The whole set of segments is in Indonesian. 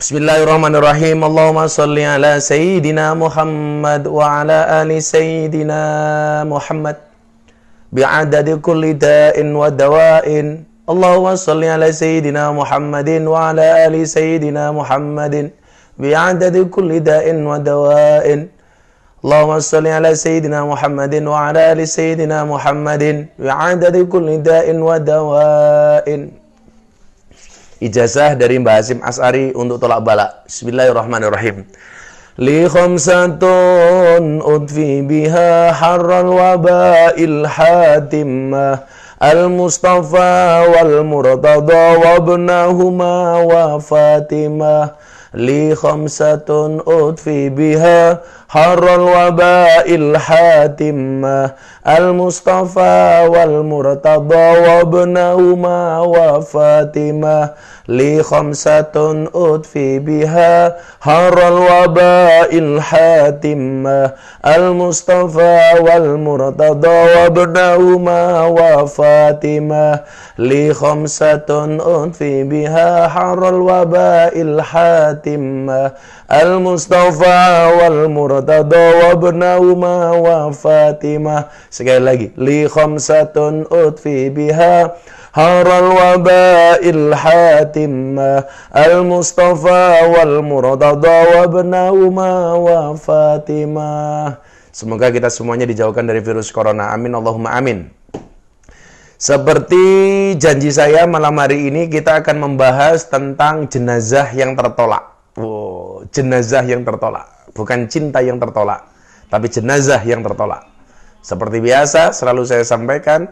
Bismillahirrahmanirrahim. Allahumma salli ala Sayyidina Muhammad wa ala ali Sayyidina Muhammad bi'adadi kulli da'in wa dawa'in. Allahumma salli ala Sayyidina Muhammadin wa ala ali Sayyidina Muhammadin bi'adadi kulli da'in wa dawa'in. Allahumma salli ala Sayyidina Muhammadin wa ala ali Sayyidina Muhammadin bi'adadi kulli da'in wa dawa'in. Ijazah dari Mbah Hasyim Asy'ari untuk tolak balak. Bismillahirrahmanirrahim. Li khamsatun udfi biha harral waba'il hatimah al-Mustafa wal Murtada wa ibnahuma wa Fatimah. Li khamsatun udfi biha harral waba'il hatimah al-Mustafa wal Murtada wa ibnahuma wa Fatimah. Li khamsatun udfi biha harral waba'il hatimah al-Mustafa wal Murtada wa ibnahuma wa Fatimah. Li khamsatun udfi biha harral waba'il hatimah al-Mustafa wal Murtada wa ibnahuma wa Fatimah. Sekali lagi, li khamsatun udfi biha harral waba'il hatimah al-Mustafa wal Murtada wa ibnahuma wa Fatimah. Semoga kita semuanya dijauhkan dari virus corona. Amin Allahumma amin. Seperti janji saya, malam hari ini kita akan membahas tentang jenazah yang tertolak. Jenazah yang tertolak, bukan cinta yang tertolak, tapi jenazah yang tertolak. Seperti biasa, selalu saya sampaikan,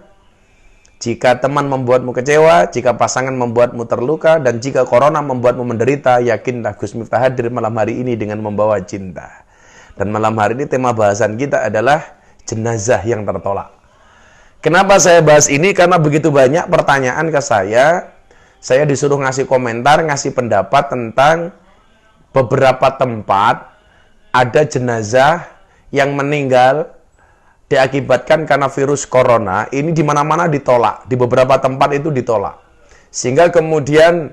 jika teman membuatmu kecewa, jika pasangan membuatmu terluka, dan jika corona membuatmu menderita, yakinlah Gus Miftah hadir malam hari ini dengan membawa cinta. Dan malam hari ini tema bahasan kita adalah jenazah yang tertolak. Kenapa saya bahas ini? Karena begitu banyak pertanyaan ke saya disuruh ngasih komentar, ngasih pendapat tentang beberapa tempat ada jenazah yang meninggal diakibatkan karena virus corona. Ini di mana-mana ditolak, di beberapa tempat itu ditolak. Sehingga kemudian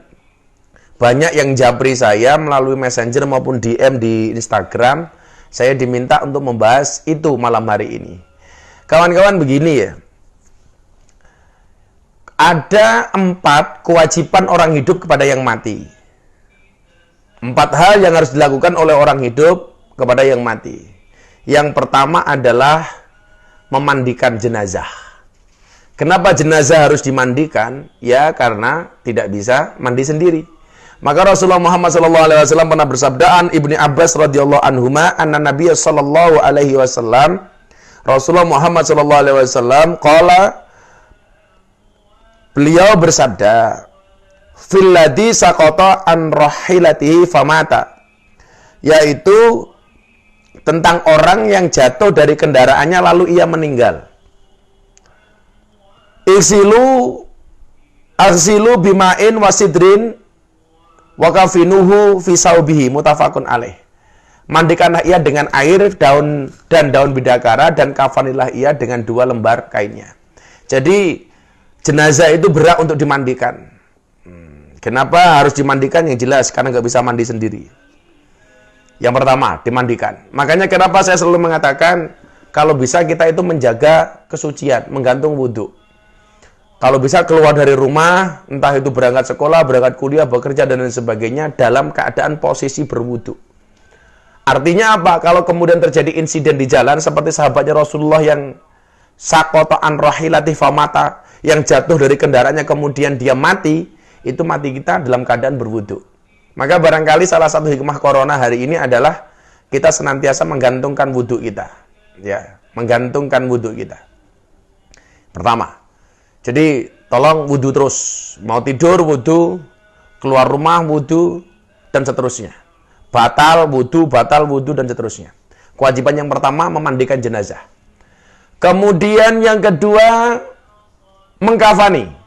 banyak yang japri saya melalui Messenger maupun DM di Instagram. Saya diminta untuk membahas itu malam hari ini. Kawan-kawan, begini ya. Ada 4 kewajiban orang hidup kepada yang mati. 4 hal yang harus dilakukan oleh orang hidup kepada yang mati. Yang pertama adalah memandikan jenazah. Kenapa jenazah harus dimandikan? Ya, karena tidak bisa mandi sendiri. Maka Rasulullah Muhammad SAW pernah bersabda, an Ibni Abbas radhiyallahu anhuma, anna Nabiy sallallahu alaihi wasallam, Rasulullah Muhammad SAW qala, beliau bersabda, fil ladzi saqata an rahilatihi famata, yaitu tentang orang yang jatuh dari kendaraannya lalu ia meninggal. Aghsilu bima'in wasidrin wa kafinuhu fi saubihi, muttafaqun alaih. Mandikanlah ia dengan air, daun dan daun bidakara, dan kafanilah ia dengan 2 lembar kainnya. Jadi jenazah itu berhak untuk dimandikan. Kenapa harus dimandikan? Yang jelas karena nggak bisa mandi sendiri. Yang pertama, dimandikan. Makanya kenapa saya selalu mengatakan, kalau bisa kita itu menjaga kesucian, menggantung wudhu. Kalau bisa keluar dari rumah, entah itu berangkat sekolah, berangkat kuliah, bekerja, dan lain sebagainya, dalam keadaan posisi berwudhu. Artinya apa? Kalau kemudian terjadi insiden di jalan, seperti sahabatnya Rasulullah yang saqata an rahilati famata, yang jatuh dari kendaraannya kemudian dia mati, itu mati kita dalam keadaan berwudhu. Maka barangkali salah satu hikmah corona hari ini adalah kita senantiasa menggantungkan wudhu kita. Ya, menggantungkan wudhu kita. Pertama. Jadi, tolong wudhu terus. Mau tidur wudhu, keluar rumah wudhu, dan seterusnya. Batal wudhu, dan seterusnya. Kewajiban yang pertama, memandikan jenazah. Kemudian yang kedua, mengkafani.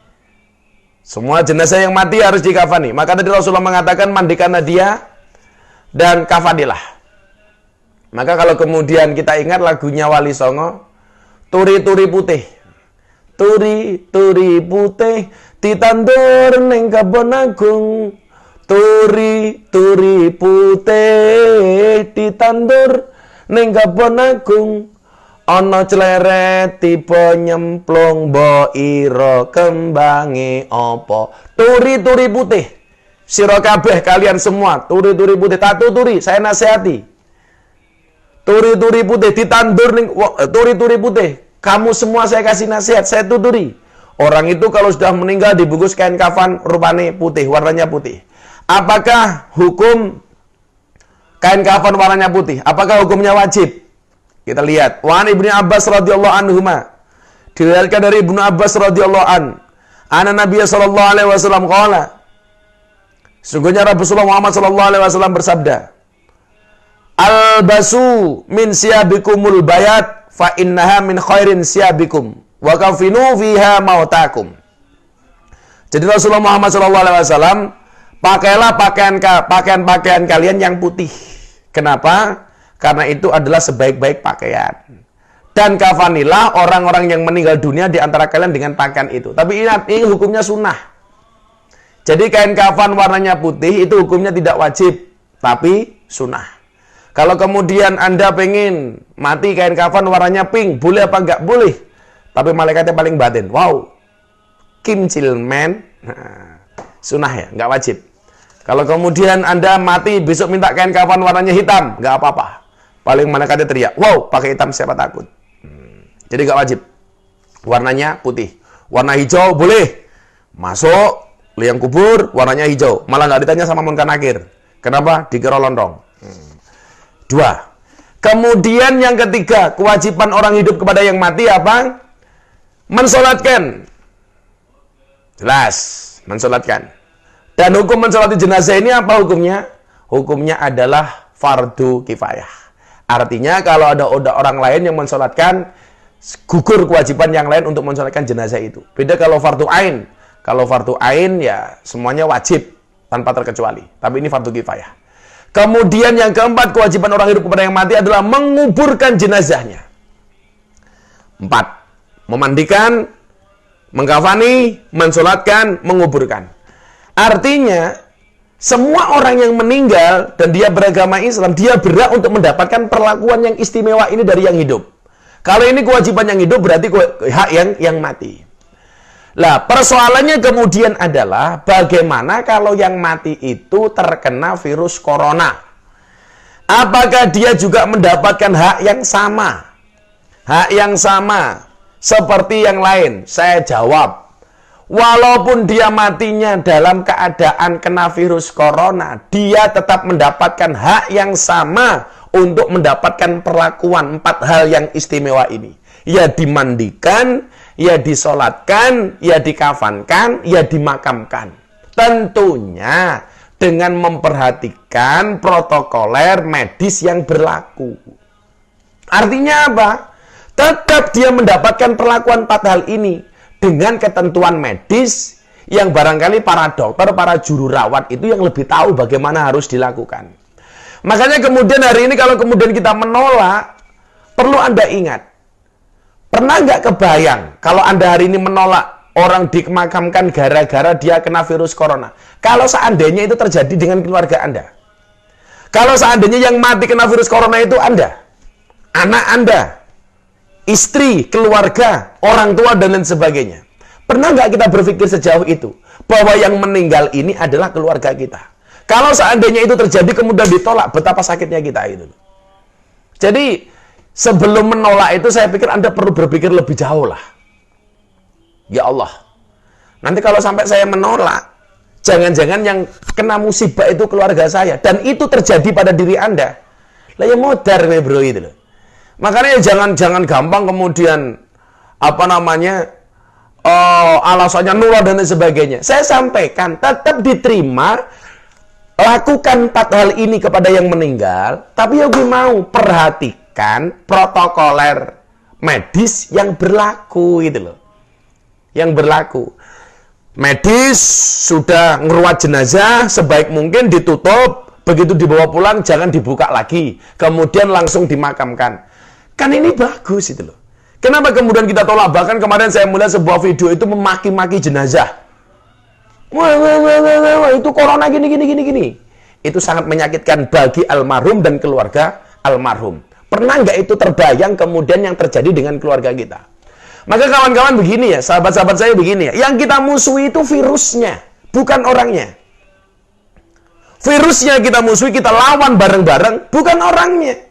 Semua jenazah yang mati harus dikafani. Maka tadi Rasulullah mengatakan, mandikanlah dia dan kafanilah. Maka kalau kemudian kita ingat lagunya Wali Songo, turi-turi putih. Turi-turi putih ditandur ning kebon agung. Turi putih ditandur ning kebon agung. Ana cleret tiba nyemplung mbok ira kembange apa. Turi putih. Sira kabeh kalian semua, turi putih, tak tuturi, saya nasihati. Turi putih ditandur ning turi putih. Kamu semua saya kasih nasihat, saya tuturi. Orang itu kalau sudah meninggal dibungkus kain kafan rupane putih, warnanya putih. Apakah hukum kain kafan warnanya putih? Apakah hukumnya wajib? Kita lihat. Wa Ibnu Abbas radhiyallahu anhuma. Diriwayatkan dari Ibnu Abbas radhiyallahu an. Anna Nabi sallallahu alaihi wasallam qala. Sungguhnya Rasulullah Muhammad sallallahu alaihi wasallam bersabda, "Albasu min siyabikumul bayat fa innaha min khairin siyabikum wa kafinu fiha mautakum." Jadi Rasulullah Muhammad sallallahu alaihi wasallam, pakailah pakaian kalian yang putih. Kenapa? Karena itu adalah sebaik-baik pakaian. Dan kafanilah orang-orang yang meninggal dunia di antara kalian dengan pakaian itu. Tapi ingat, ini hukumnya sunnah. Jadi kain kafan warnanya putih itu hukumnya tidak wajib, tapi sunnah. Kalau kemudian Anda pengen mati kain kafan warnanya pink, boleh apa enggak? Boleh. Tapi malaikatnya paling batin. Wow. Kim Chil Man. Sunnah ya, enggak wajib. Kalau kemudian Anda mati besok minta kain kafan warnanya hitam, nggak apa-apa. Paling malaikatnya teriak, wow, pakai hitam siapa takut. Jadi nggak wajib. Warnanya putih. Warna hijau boleh. Masuk liang kubur warnanya hijau. Malah nggak ditanya sama Munkar Nakir. Kenapa? Dikira lontong. 2. Kemudian yang ketiga, kewajiban orang hidup kepada yang mati apa? Mensolatkan. Jelas, mensolatkan. Dan hukum mensolati jenazah ini apa hukumnya? Hukumnya adalah fardu kifayah. Artinya kalau ada orang lain yang mensolatkan, gugur kewajiban yang lain untuk mensolatkan jenazah itu. Beda kalau fardu ain. Kalau fardu ain ya semuanya wajib tanpa terkecuali. Tapi ini fardu kifayah. Kemudian yang keempat, kewajiban orang hidup kepada yang mati adalah menguburkan jenazahnya. 4. Memandikan, mengkafani, mensolatkan, menguburkan. Artinya, semua orang yang meninggal dan dia beragama Islam, dia berhak untuk mendapatkan perlakuan yang istimewa ini dari yang hidup. Kalau ini kewajiban yang hidup, berarti hak yang mati. Lah, persoalannya kemudian adalah bagaimana kalau yang mati itu terkena virus corona? Apakah dia juga mendapatkan hak yang sama? Hak yang sama seperti yang lain? Saya jawab, walaupun dia matinya dalam keadaan kena virus corona, dia tetap mendapatkan hak yang sama untuk mendapatkan perlakuan 4 hal yang istimewa ini. Ya dimandikan, ya disolatkan, ya dikafankan, ya dimakamkan. Tentunya dengan memperhatikan protokoler medis yang berlaku. Artinya apa? Tetap dia mendapatkan perlakuan 4 hal ini dengan ketentuan medis yang barangkali para dokter, para juru rawat itu yang lebih tahu bagaimana harus dilakukan. Makanya kemudian hari ini kalau kemudian kita menolak, perlu Anda ingat. Pernah nggak kebayang kalau Anda hari ini menolak orang dimakamkan gara-gara dia kena virus corona? Kalau seandainya itu terjadi dengan keluarga Anda. Kalau seandainya yang mati kena virus corona itu Anda, anak Anda, istri, keluarga, orang tua, dan lain sebagainya. Pernah nggak kita berpikir sejauh itu? Bahwa yang meninggal ini adalah keluarga kita. Kalau seandainya itu terjadi kemudian ditolak, betapa sakitnya kita itu. Jadi, sebelum menolak itu saya pikir Anda perlu berpikir lebih jauh lah. Ya Allah, nanti kalau sampai saya menolak, jangan-jangan yang kena musibah itu keluarga saya. Dan itu terjadi pada diri Anda. Lah ya modar nih bro itu loh. Makanya jangan gampang kemudian alasannya nolak dan sebagainya. Saya sampaikan tetap diterima, lakukan 4 hal ini kepada yang meninggal, tapi yang gue mau perhatikan protokoler medis yang berlaku gitu loh. Yang berlaku. Medis sudah ngeruat jenazah sebaik mungkin ditutup, begitu dibawa pulang jangan dibuka lagi, kemudian langsung dimakamkan. Kan ini bagus itu loh. Kenapa kemudian kita tolak? Bahkan kemarin saya melihat sebuah video itu memaki-maki jenazah. Wah, itu corona gini. Itu sangat menyakitkan bagi almarhum dan keluarga almarhum. Pernah nggak itu terbayang kemudian yang terjadi dengan keluarga kita? Maka kawan-kawan begini ya, sahabat-sahabat saya begini ya. Yang kita musuhi itu virusnya, bukan orangnya. Virusnya kita musuhi, kita lawan bareng-bareng, bukan orangnya.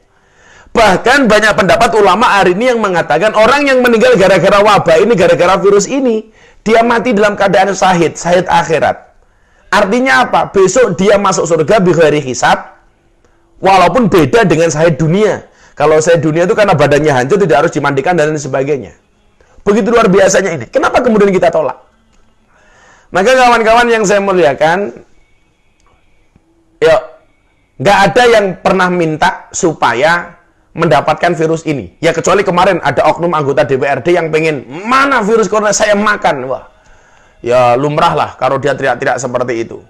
Bahkan banyak pendapat ulama hari ini yang mengatakan orang yang meninggal gara-gara wabah ini, gara-gara virus ini, dia mati dalam keadaan syahid akhirat. Artinya apa? Besok dia masuk surga bighairi hisab, walaupun beda dengan syahid dunia. Kalau syahid dunia itu karena badannya hancur, tidak harus dimandikan dan lain sebagainya. Begitu luar biasanya ini. Kenapa kemudian kita tolak? Maka kawan-kawan yang saya muliakan, ya, nggak ada yang pernah minta supaya mendapatkan virus ini. Ya kecuali kemarin ada oknum anggota DPRD yang pengen, mana virus corona saya makan. Wah, ya lumrah lah kalau dia teriak-teriak seperti itu.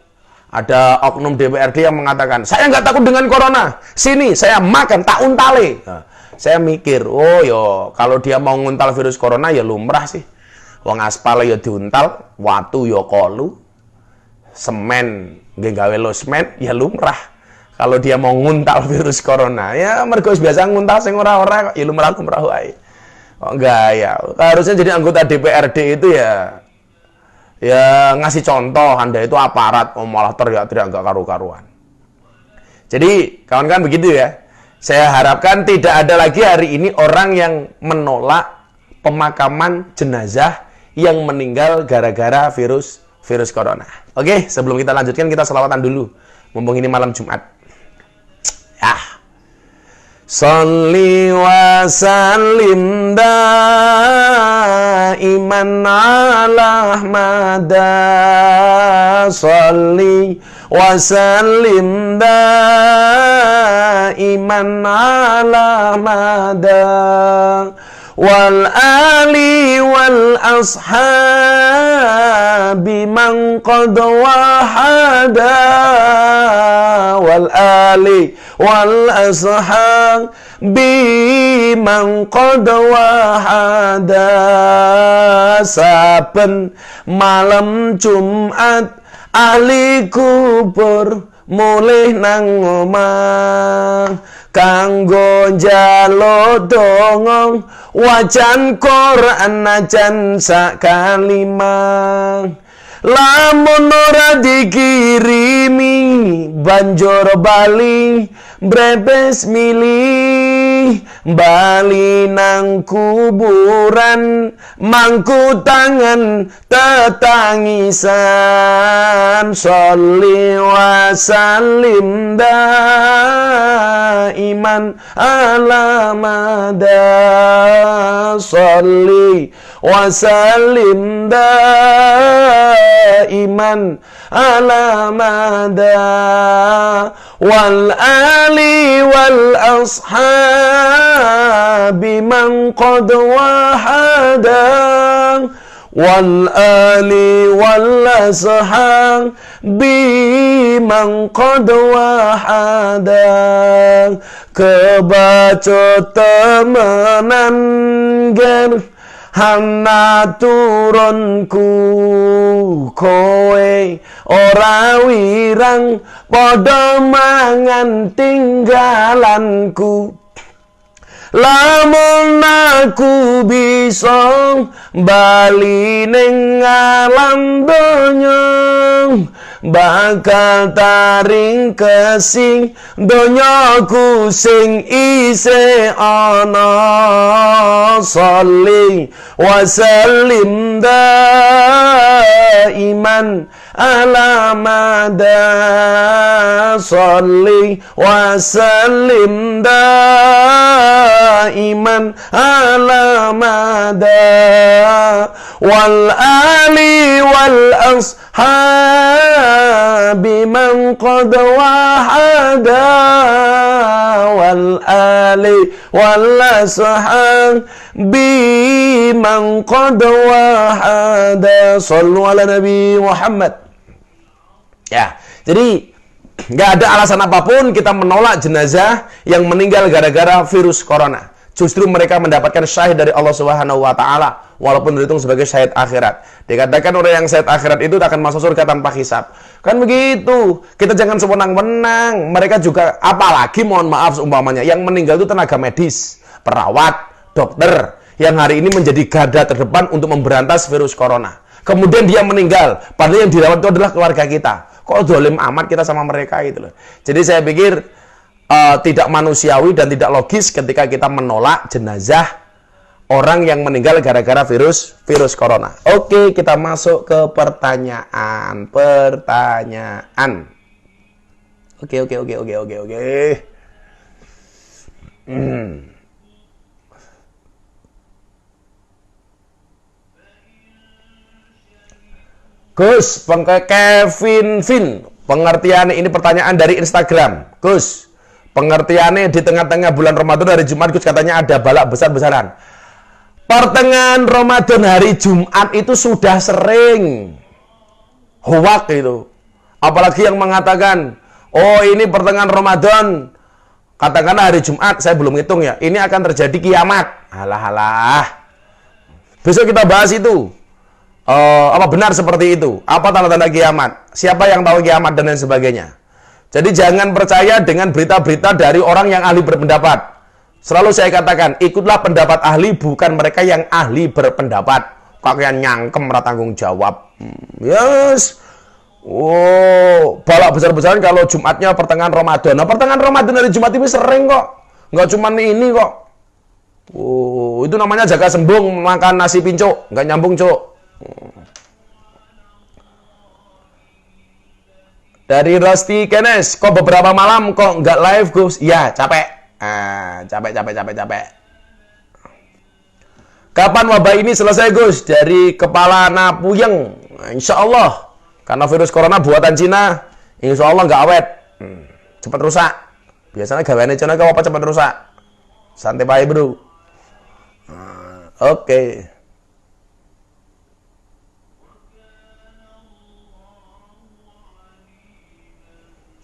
Ada oknum DPRD yang mengatakan, saya nggak takut dengan corona, sini saya makan, tak untale. Nah, saya mikir, oh yo, kalau dia mau nguntal virus corona ya lumrah sih. Wong aspal ya diuntal, watu ya kolu, semen nggih gawe losmen ya lumrah. Kalau dia mau nguntal virus corona, ya mergo biasa nguntal sing ora-ora ya lumrah wae. Kok enggak ya? Harusnya jadi anggota DPRD itu ya ngasih contoh, Anda itu aparat, malah teriak-teriak enggak karu-karuan. Jadi, kawan-kawan begitu ya. Saya harapkan tidak ada lagi hari ini orang yang menolak pemakaman jenazah yang meninggal gara-gara virus corona. Oke, sebelum kita lanjutkan, kita selawatan dulu. Mumpung ini malam Jumat. Ya. Sholli wa sallim daiman ala Ahmada. Sholli wa sallim daiman ala Ahmada. Wal ali wal ashabi man qad wahada. Wal ali wal ashabi man qad wahada. Saben malam Jumat ahli kubur mulih nang omah kanggo njaluk donga wajan Quran najan sak kalimah. Lamun ora dikirimi banjur bali brebes milih bali nang kuburan mangku tangan tetangisan. Sholli wa sallim daiman ala Ahmada. Sholli wa sallim daiman ala Ahmada. Wal ali wal ashabi man qad wahada. Wal ali wal ashabi man qad wahada. Kebaca temenan ger hana turunku kowe ora wirang padha mangan tinggalanku. Lamun aku bisa bali ning alam donya bakal taring kesing donyaku sing isih ana. Sholli wa sallim daiman ala Ahmada. Sholli wa sallim daiman ala Ahmada. Wal ali wal ashabi man qad wahada. Wal ali wal ashabi man qad wahada. Shallu ala Nabi Muhammad. Ya, jadi nggak ada alasan apapun kita menolak jenazah yang meninggal gara-gara virus corona. Justru mereka mendapatkan syahid dari Allah Subhanahu wa taala. walaupun dihitung sebagai syahid akhirat. Dikatakan orang yang syahid akhirat itu akan masuk surga tanpa hisab. Kan begitu. Kita jangan sewenang-wenang. Mereka juga, apalagi mohon maaf seumpamanya, yang meninggal itu tenaga medis, perawat, dokter, yang hari ini menjadi garda terdepan untuk memberantas virus corona. Kemudian dia meninggal, padahal yang dirawat itu adalah keluarga kita. Kok dolim amat kita sama mereka gitu loh. Jadi saya pikir tidak manusiawi dan tidak logis ketika kita menolak jenazah orang yang meninggal gara-gara virus corona. Oke, kita masuk ke pertanyaan. Oke. Gus, Kevin Vin, pengertiannya ini pertanyaan dari Instagram. Gus, pengertiannya di tengah-tengah bulan Ramadan hari Jumat, Gus katanya ada balak besar-besaran. Pertengahan Ramadan hari Jumat itu sudah sering hoak itu. Apalagi yang mengatakan, oh ini pertengahan Ramadan, katakanlah hari Jumat, saya belum hitung ya, ini akan terjadi kiamat. Alah. Besok kita bahas itu. Apa benar seperti itu? Apa tanda-tanda kiamat? Siapa yang tahu kiamat dan lain sebagainya? Jadi jangan percaya dengan berita-berita dari orang yang ahli berpendapat. Selalu saya katakan, ikutlah pendapat ahli, bukan mereka yang ahli berpendapat. Kalian nyangkem tanggung jawab. Yes. Oh, balak besar-besaran kalau Jumatnya pertengahan Ramadan. Nah, pertengahan Ramadan dari Jumat ini sering kok. Nggak cuma ini kok. Oh, itu namanya jaga sembung makan nasi pincuk. Nggak nyambung, Cuk. Dari Rusty Kenes, kok beberapa malam kok nggak live, Gus? Ya, capek. Capek. Kapan wabah ini selesai, Gus? Dari kepala Napuyeng. Insya Allah. Karena virus corona buatan Cina, insya Allah nggak awet. Cepat rusak. Biasanya gawainnya Cina kok apa cepat rusak. Santai baik, bro. Oke.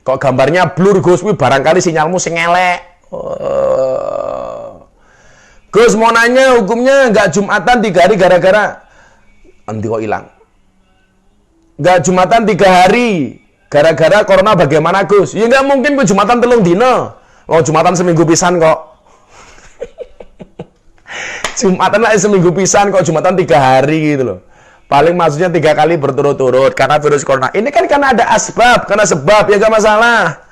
Kok gambarnya blur, Gus? Wih, barangkali sinyalmu sing elek. Gus mau nanya, hukumnya nggak Jumatan 3 hari gara-gara nanti kok hilang. Nggak Jumatan 3 hari gara-gara corona bagaimana, Gus? Ya nggak mungkin Gus Jumatan 3 dino. Oh, Jumatan seminggu pisan kok. Jumatan lah seminggu pisan kok, Jumatan 3 hari gitu loh. Paling maksudnya 3 kali berturut-turut karena virus corona. Ini kan karena ada asbab, karena sebab, ya gak masalah.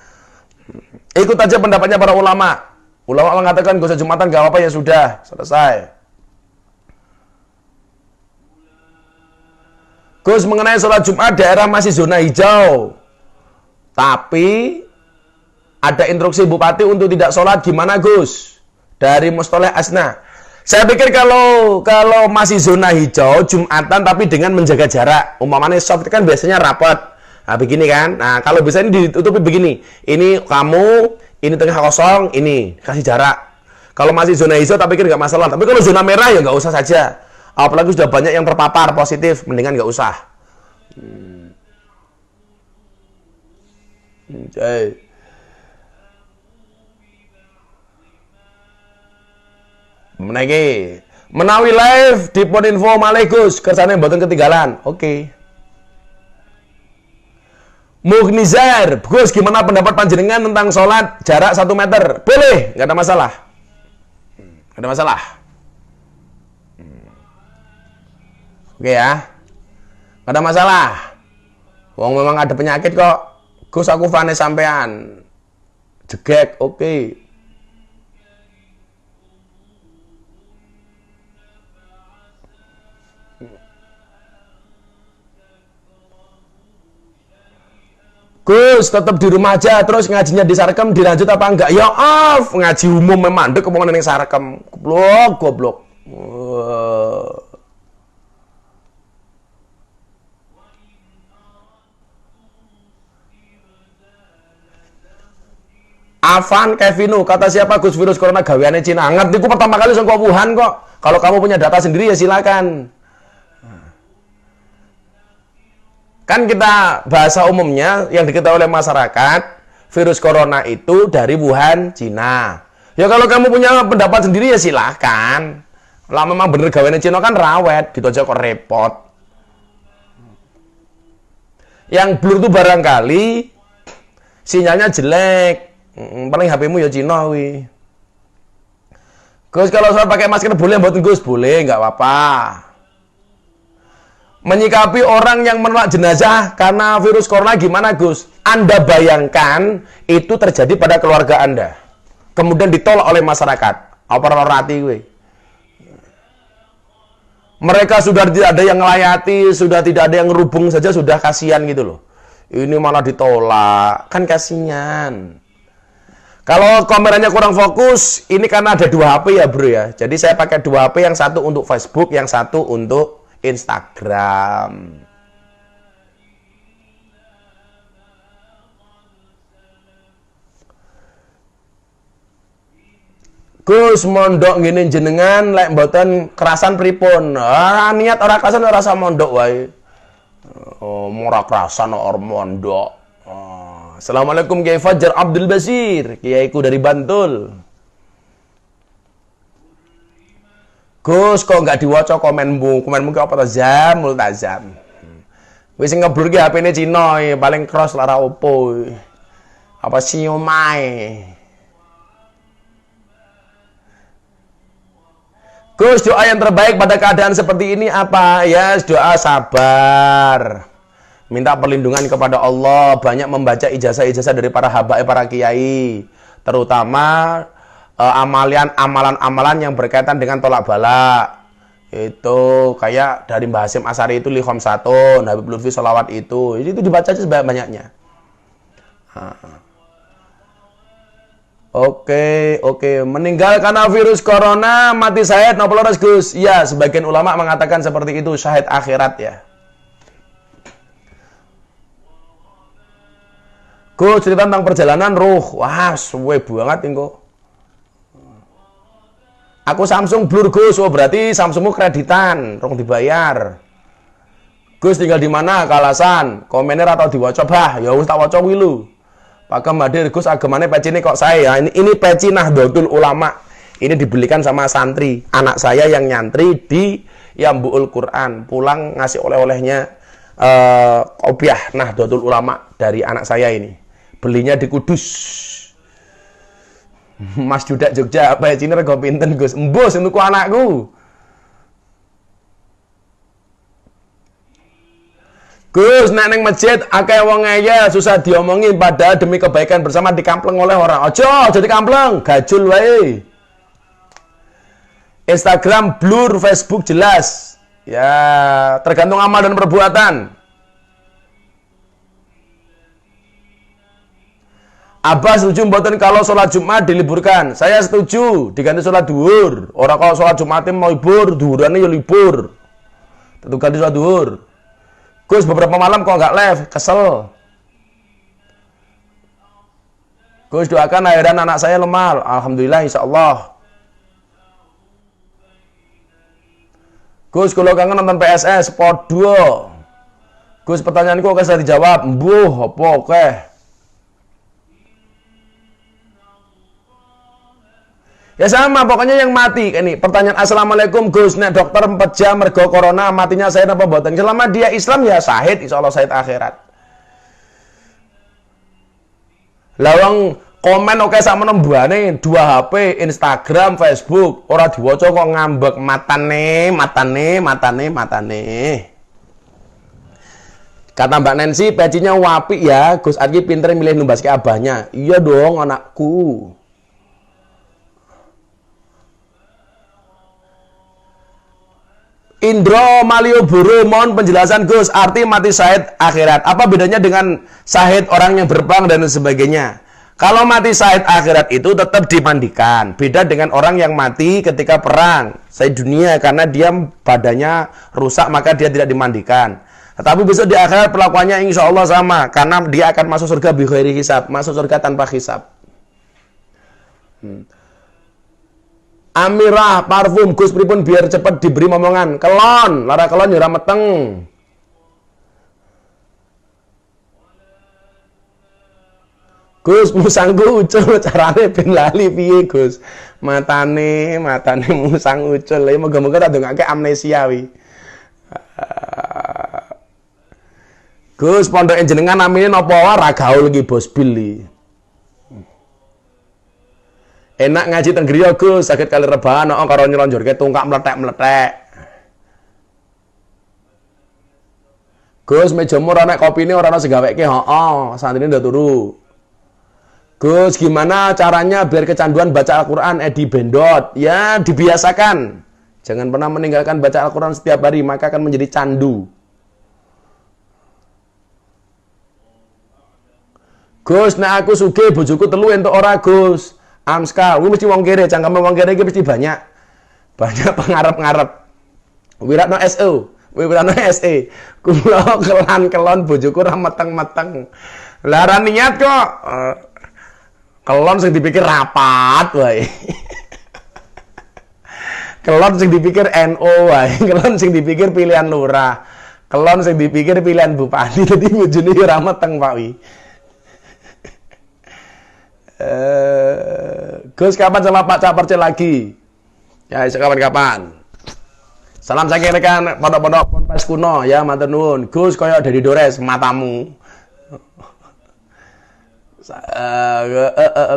Ikut aja pendapatnya para ulama. Ulama mengatakan gak usah Jumatan, gak apa-apa, ya sudah, selesai. Gus, mengenai sholat Jumat daerah masih zona hijau. Tapi ada instruksi Bupati untuk tidak sholat, gimana, Gus? Dari Mustoleh Asna. Saya pikir kalau masih zona hijau Jumatan tapi dengan menjaga jarak. Umpamanya soft kan biasanya rapat. Nah, begini kan. Nah, kalau bisa ini ditutupi begini. Ini kamu, ini tengah kosong, ini kasih jarak. Kalau masih zona hijau tak pikir nggak masalah. Tapi kalau zona merah ya nggak usah saja. Apalagi sudah banyak yang terpapar positif, mendingan nggak usah. Menawi live di pon info Malegus kersane mboten ketinggalan. Oke. Mugnizar, Gus, gimana pendapat panjenengan tentang sholat jarak 1 meter? Boleh, nggak ada masalah. Nggak ada masalah. Oke ya. Nggak ada masalah. Wong memang ada penyakit kok. Gus, aku fane sampean. Jegek, oke. Gus, tetap di rumah aja, terus ngajinya di Sarkem dilanjut apa enggak? Ya off, ngaji umum memang mandek omongan ning Sarkem. Goblok. Avan Kevinu, kata siapa Gus virus corona gaweane Cina? Ngerti ku pertama kali saka Wuhan kok. Kalau kamu punya data sendiri ya silakan. Kan kita bahasa umumnya yang diketahui oleh masyarakat, virus corona itu dari Wuhan, Cina. Ya kalau kamu punya pendapat sendiri ya silahkan. Lah memang bener gaweane Cina kan rawet, gitu aja kok repot. Yang blur tuh barangkali sinyalnya jelek. Paling HP-mu ya Cina wi. Gus, kalau saya pakai masker boleh mboten Gus? Boleh, nggak apa-apa. Menyikapi orang yang menolak jenazah karena virus corona gimana Gus? Anda bayangkan itu terjadi pada keluarga Anda. Kemudian ditolak oleh masyarakat. Apa rati gue? Mereka sudah tidak ada yang ngelayati, sudah tidak ada yang ngerubung saja, sudah kasihan gitu loh. Ini malah ditolak, kan kasihan. Kalau kameranya kurang fokus, ini karena ada 2 HP ya bro ya. Jadi saya pakai 2 HP, yang satu untuk Facebook, yang satu untuk Instagram. Gus mondok ngene jenengan lek mboten kerasan pripun? Niat ora kerasan ora rasa mondok wae. Oh, ora kerasan ora mondok. Assalamualaikum Kiai Fajar Abdul Basir, kiaiku dari Bantul. Gus kok nggak diwaca komenmu? Komenmu ki apa ta jam multazam. Wis sing ngeblur ki HP-ne Cina, paling cross lara opo. Apa siomai. Gus, doa yang terbaik pada keadaan seperti ini apa? Ya, doa sabar. Minta perlindungan kepada Allah, banyak membaca ijazah-ijazah dari para habaib, para kiai. Terutama amalan-amalan yang berkaitan dengan tolak bala. Itu kayak dari Mbah Hasyim Asari itu li khamsatun, Habib Lutfi sholawat itu dibaca aja sebanyak-banyaknya. Oke. Meninggal karena virus corona, mati syahid napa leres Gus? Ya, sebagian ulama mengatakan seperti itu, syahid akhirat ya. Gus, cerita tentang perjalanan ruh. Wah, suwe banget engko. Aku Samsung blur Gus. Oh, berarti Samsungmu kreditan, rong dibayar. Gus tinggal di mana? Kalasan. Komennya atau diwaca bah? Ya wis tak waca kuwi lho. Pak Madir, Gus agamanya peci ini kok saya. Ini peci Nahdlatul Ulama. Ini dibelikan sama santri. Anak saya yang nyantri di Yambu'ul Quran. Pulang ngasih oleh-olehnya kopiah Nahdlatul Ulama dari anak saya ini. Belinya di Kudus. Mas Judak Jogja, peci ini rego pinten Gus? Embus untuk anakku. Gus, nek neng masjid akeh wong ngeyel susah diomongin padahal demi kebaikan bersama dikampleng oleh orang. Ojo jadi kampleng, gajul wae. Instagram blur, Facebook jelas. Ya, tergantung amal dan perbuatan. Abah setuju mboten kalau sholat Jumat diliburkan? Saya setuju, diganti sholat duhur. Orang kalau sholat Jumatnya mau libur, duhurannya ya libur. Tentu ganti sholat duhur. Gus, beberapa malam kok nggak live, kesel. Gus, doakan lahiran anak saya lemah. Alhamdulillah, insya Allah. Gus, kalau kangen nonton PSS, podo. Gus, pertanyaanku oke saya dijawab. Mbuh, apa oke? Ya sama, pokoknya yang mati. Ini pertanyaan Assalamualaikum Gus, nek dokter 4 jam mergo corona, matinya saya apa mboten? Selama dia Islam ya syahid, insyaallah syahid akhirat. Lawang komen oke sama nembane 2 HP, Instagram, Facebook, ora diwaca kok ngambek matane. Kata Mbak Nancy, pecinya wapi ya, Gus Adki pinter milih numbas ke abahnya. Iya dong anakku. Indro Malioboro, mohon penjelasan Gus, arti mati syahid akhirat. Apa bedanya dengan syahid orang yang berperang dan sebagainya? Kalau mati syahid akhirat itu tetap dimandikan. Beda dengan orang yang mati ketika perang, syahid dunia, karena dia badannya rusak maka dia tidak dimandikan. Tetapi besok di akhirat perlakuannya insya Allah sama, karena dia akan masuk surga bi ghairi hisab, masuk surga tanpa hisab. Amirah parfum Gus pripun biar cepat diberi momongan. Kelon, lara kelon ya ora meteng. Gus, musangku ucul carane ben lali piye, Gus? Matane musang ucul. Ya moga-moga tak ndongake amnesia wi. Gus, pondok jenengan namine napa wae ra gaul iki Bos Billy. Enak ngaji teng griya Gus, saged kali rebahan karo nyelonjorke tungkak meletek-meletek. Gus, mejamu ora nek kopine ora ana sing gaweke, santrine ndak turu. Gus, gimana caranya biar kecanduan baca Al-Quran dibendot? Ya, dibiasakan. Jangan pernah meninggalkan baca Al-Quran setiap hari, maka akan menjadi candu. Gus, nah aku sugih bojoku telu entuk ora, Gus? Amska, kuwi mesti wong kere, cangkeme wong kere iki mesti banyak. Banyak pengarep-ngarep. Wiratno SO, Wiratno SE. Kula kelon bojoku ora meteng-meteng. Lah ra niat kok. Kelon sing dipikir rapat wae. Kelon sing dipikir NO wae. Kelon sing dipikir pilihan lurah. Kelon sing dipikir pilihan bupati. Dadi bojone ora meteng Pak wi. Gus, kapan sama Pak Cak Percil lagi? Ya, kapan-kapan. Salam saking rekan pondok-pondok ponpes kuno ya, matur nuwun. Gus koyo dari Dores matamu.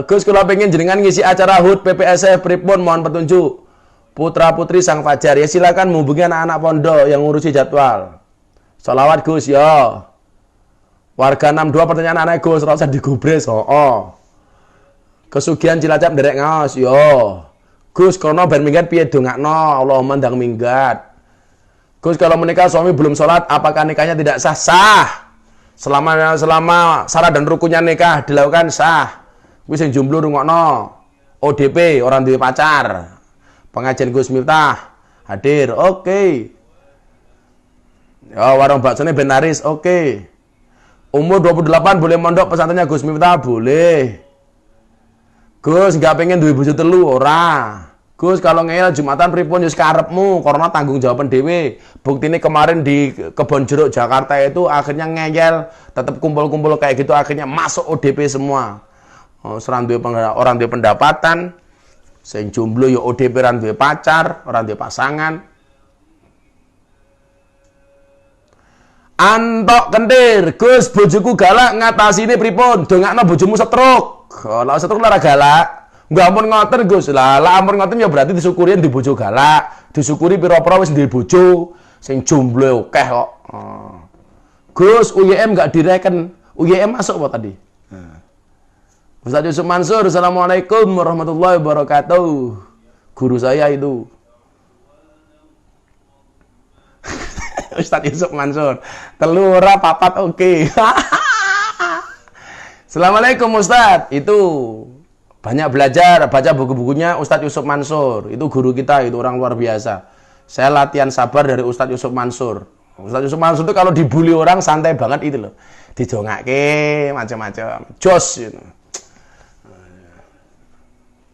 Gus, kula pengen jenengan ngisi acara HUT PPSF pripun, mohon petunjuk. Putra putri sang fajar, ya silakan menghubungi anak-anak pondok yang ngurusi jadwal. Sholawat Gus ya. Warga 62 pertanyaan anak Gus, rasa digubres. Kesugihan Cilacap derek ngaos yo. Gus, kono ben minggat piye dongakno, Allahumma ndang minggat. Gus, kalau menikah suami belum sholat, apakah nikahnya tidak sah? Sah. Selama syarat dan rukunnya nikah dilakukan sah. Kuwi sing jomblo rungokno. ODP, orang duwe pacar. Pengajian Gus Miftah hadir. Oke. Ya, warung baksone ben laris. Oke. Umur 28 boleh mondok pesantrennya Gus Miftah? Boleh. Gus, nggak pengen duwe bojo telu ora. Gus, kalau ngeyel Jumatan pripun yus karepmu, karena tanggung jawaban dewe. Buktine kemarin di Kebon Jeruk Jakarta itu akhirnya ngeyel, tetap kumpul-kumpul kayak gitu, akhirnya masuk ODP semua. Orang duwe pendapatan, sing jomblo ya ODP, orang duwe pacar, orang duwe pasangan. Antok kentir, Gus, bojoku galak ngatasi ini pripun, dongakno bojomu stroke. Kalau stroke lara galak. Nggak ampun ngoten Gus. Lah ampun ngoten ya berarti disyukurin di bojo galak. Disyukuri pira-pira wis ndek bojo sing jomblo akeh kok. Gus, UYM nggak direken. UYM masuk apa tadi? Ustaz Yusuf Mansur, Assalamualaikum warahmatullahi wabarakatuh. Guru saya itu. Ustaz Yusuf Mansur. Telu ora papat oke. Assalamualaikum Ustaz. Itu banyak belajar, baca buku-bukunya Ustadz Yusuf Mansur. Itu guru kita, itu orang luar biasa. Saya latihan sabar dari Ustadz Yusuf Mansur. Ustadz Yusuf Mansur itu kalau dibully orang santai banget itu loh. Dijongake macam-macam. Jos gitu.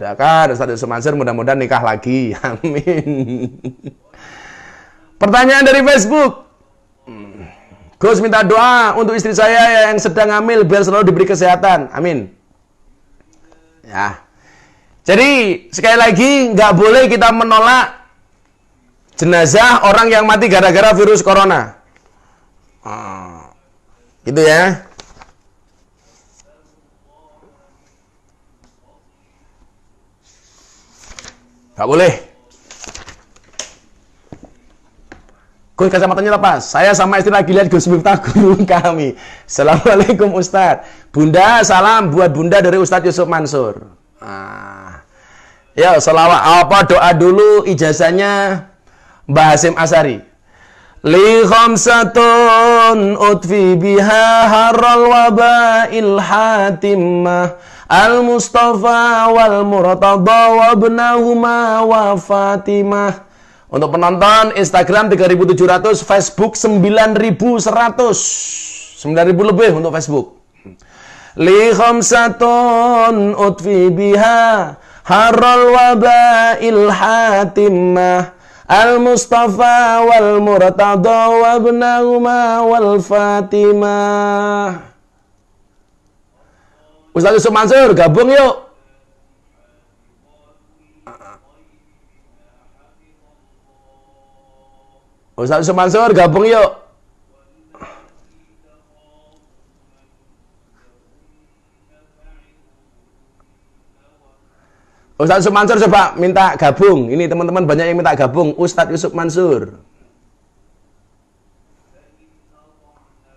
Udah kan Ustadz Yusuf Mansur mudah-mudahan nikah lagi. Amin. Pertanyaan dari Facebook. Gus, minta doa untuk istri saya yang sedang hamil biar selalu diberi kesehatan. Amin. Ya, jadi sekali lagi nggak boleh kita menolak jenazah orang yang mati gara-gara virus corona. Gitu ya. Nggak boleh. Gus, kacamatanya lepas. Saya sama istri lagi lihat Gus Miftah guru kami. Assalamualaikum Ustadz. Bunda, salam buat Bunda dari Ustadz Yusuf Mansur. Ya, selawat apa doa dulu ijazahnya Mbah Hasim Asari. Li khamsatun utfi biha harral wabail hatimah al-Mustafa wal Murtada wa ibnahuma wa Fatimah. Untuk penonton Instagram 3.700, Facebook 9.100. 9.000 lebih untuk Facebook. Li khamsatun utfi biha harral wabail hatimah al-Mustafa wal Murtada wa ibnahuma wal Fatimah. Ustaz Yusuf Mansur, gabung yuk. Ustaz Yusuf Mansur, gabung yuk. Ustaz Yusuf Mansur coba minta gabung. Ini teman-teman banyak yang minta gabung. Ustaz Yusuf Mansur.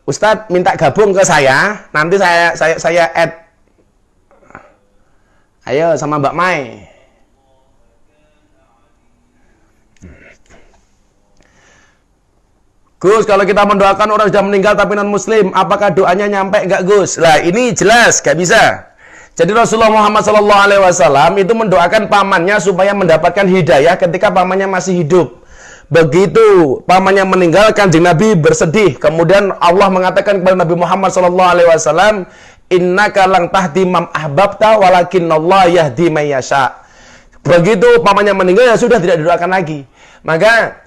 Ustadz minta gabung ke saya. Nanti saya add. Ayo sama Mbak Mai. Gus, kalau kita mendoakan orang sudah meninggal tapi non muslim, apakah doanya nyampe enggak, Gus? Lah, ini jelas gak bisa. Jadi Rasulullah Muhammad SAW itu mendoakan pamannya supaya mendapatkan hidayah ketika pamannya masih hidup. Begitu pamannya meninggal, Kanjeng Nabi bersedih. Kemudian Allah mengatakan kepada Nabi Muhammad SAW, innaka lang tahdi man ahbabta walakinallah yahdi man yasha. Begitu pamannya meninggal, ya sudah tidak didoakan lagi. Maka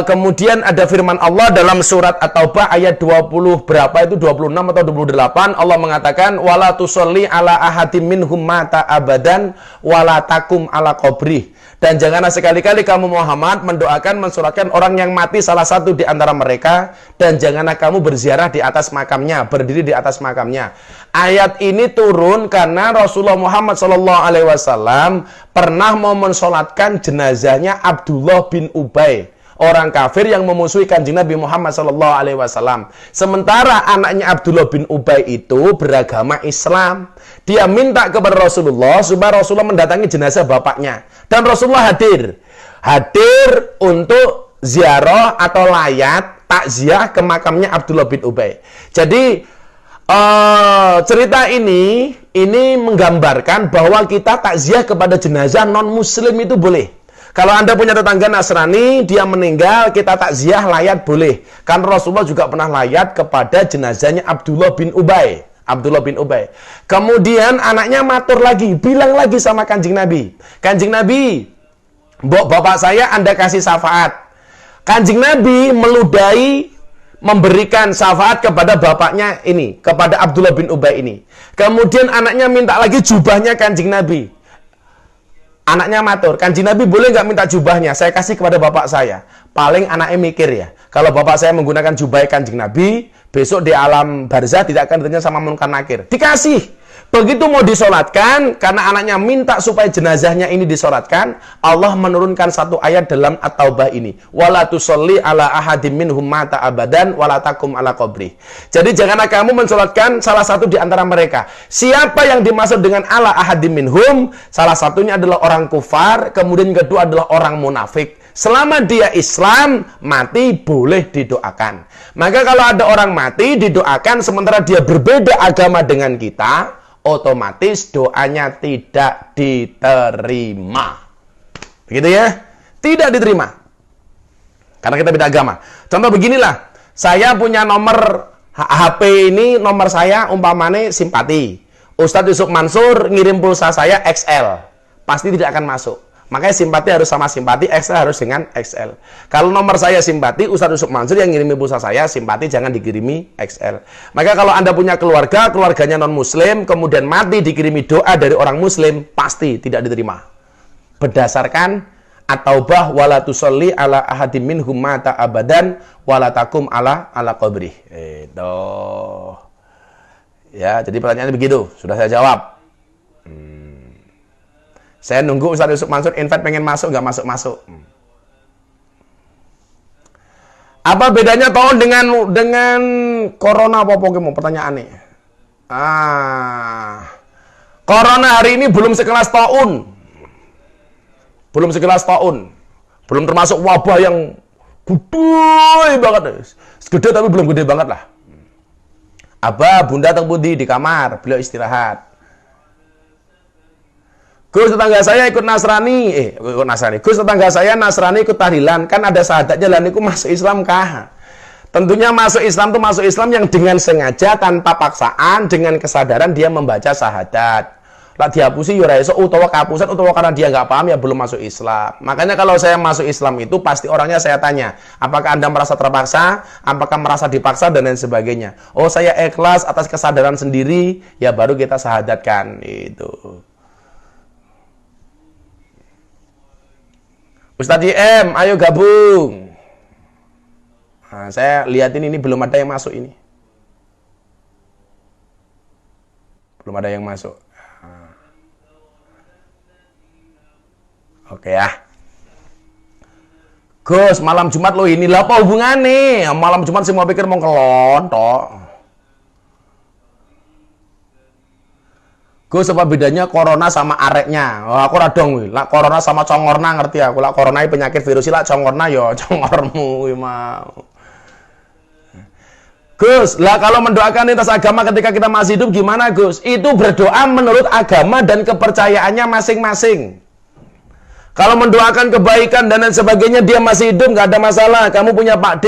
kemudian ada firman Allah dalam surat At-Taubah ayat 20 berapa itu, 26 atau 28, Allah mengatakan wala tusolli ala ahadim minhum mata abadan wala takum ala qabrih. Dan janganlah sekali-kali kamu Muhammad mendoakan, mensuratkan orang yang mati salah satu di antara mereka, dan janganlah kamu berziarah di atas makamnya, berdiri di atas makamnya. Ayat ini turun karena Rasulullah Muhammad SAW pernah mau mensolatkan jenazahnya Abdullah bin Ubay, orang kafir yang memusuhi Kanjeng Nabi Muhammad SAW. Sementara anaknya Abdullah bin Ubay itu beragama Islam. Dia minta kepada Rasulullah supaya Rasulullah mendatangi jenazah bapaknya. Dan Rasulullah hadir untuk ziarah atau layat takziah ke makamnya Abdullah bin Ubay. Jadi cerita ini menggambarkan bahwa kita takziah kepada jenazah non muslim itu boleh. Kalau Anda punya tetangga Nasrani, dia meninggal, kita takziah layat boleh. Kan Rasulullah juga pernah layat kepada jenazahnya Abdullah bin Ubay. Kemudian anaknya matur lagi, bilang lagi sama Kanjeng Nabi. Kanjeng Nabi, bapak saya Anda kasih syafaat. Kanjeng Nabi meludahi memberikan syafaat kepada bapaknya ini, kepada Abdullah bin Ubay ini. Kemudian anaknya minta lagi jubahnya Kanjeng Nabi. Anaknya matur, Kanjeng Nabi boleh nggak minta jubahnya? Saya kasih kepada bapak saya. Paling anaknya mikir ya, kalau bapak saya menggunakan jubah Kanjeng Nabi, besok di alam barzah tidak akan ditanya sama munkar nakir. Dikasih. Begitu mau disolatkan, karena anaknya minta supaya jenazahnya ini disolatkan, Allah menurunkan satu ayat dalam At-Taubah ini. Wala tusolli ala ahadim minhum mata abadan wala takum ala qabrih. Jadi janganlah kamu mensolatkan salah satu di antara mereka. Siapa yang dimaksud dengan ala ahadim minhum? Salah satunya adalah orang kufar, kemudian kedua adalah orang munafik. Selama dia Islam, mati boleh didoakan. Maka kalau ada orang mati didoakan sementara dia berbeda agama dengan kita, otomatis doanya tidak diterima. Begitu ya? Tidak diterima. Karena kita beda agama. Contoh beginilah. Saya punya nomor HP ini, nomor saya umpamanya simpati. Ustadz Yusuf Mansur ngirim pulsa saya XL. Pasti tidak akan masuk. Makanya simpati harus sama simpati, XL harus dengan XL. Kalau nomor saya simpati, Ustadz Yusuf Mansur yang ngirimi pulsa saya simpati, jangan dikirimi XL. Maka kalau Anda punya keluarga, keluarganya non-muslim, kemudian mati dikirimi doa dari orang muslim, pasti tidak diterima. Berdasarkan At-Taubah, wala tusolli ala ahadim minhum mata abadan wala takum ala qabrih. Itu. Ya, jadi pertanyaannya begitu. Sudah saya jawab. Saya nunggu Ustadz Yusuf Mansur invite pengen masuk, nggak masuk-masuk. Apa bedanya tahun dengan corona apa mau pertanyaannya? Corona hari ini belum sekelas taun. Belum sekelas taun. Belum termasuk wabah yang gede banget. Gede tapi belum gede banget lah. Abah, bunda tengpudi di kamar, beliau istirahat. Gus, tetangga saya ikut Nasrani, Gus, tetangga saya Nasrani ikut tahlilan, kan ada syahadatnya, lan iku masuk Islam kah? Tentunya masuk Islam itu masuk Islam yang dengan sengaja, tanpa paksaan, dengan kesadaran dia membaca syahadat. Lah dihapusi ya ora iso, utawa kapusan utawa karena dia nggak paham ya belum masuk Islam. Makanya kalau saya masuk Islam itu pasti orangnya saya tanya, apakah Anda merasa terpaksa, apakah merasa dipaksa dan lain sebagainya. Oh, saya ikhlas atas kesadaran sendiri, ya baru kita syahadatkan itu. Ustadz JM, ayo gabung. Nah, saya lihatin ini belum ada yang masuk ini. Belum ada yang masuk. Oke ya. Gus, malam Jumat lo ini lah apa hubungannya? Malam Jumat semua pikir mau kelon tok. Gus, apa bedanya corona sama areknya? Oh, aku radong lah corona sama congorna ngerti aku. Lah corona penyakit virus lah congorna yo congormu mau. Gus, lah kalau mendoakan lintas agama ketika kita masih hidup gimana Gus? Itu berdoa menurut agama dan kepercayaannya masing-masing. Kalau mendoakan kebaikan dan lain sebagainya dia masih hidup nggak ada masalah. Kamu punya Pak D,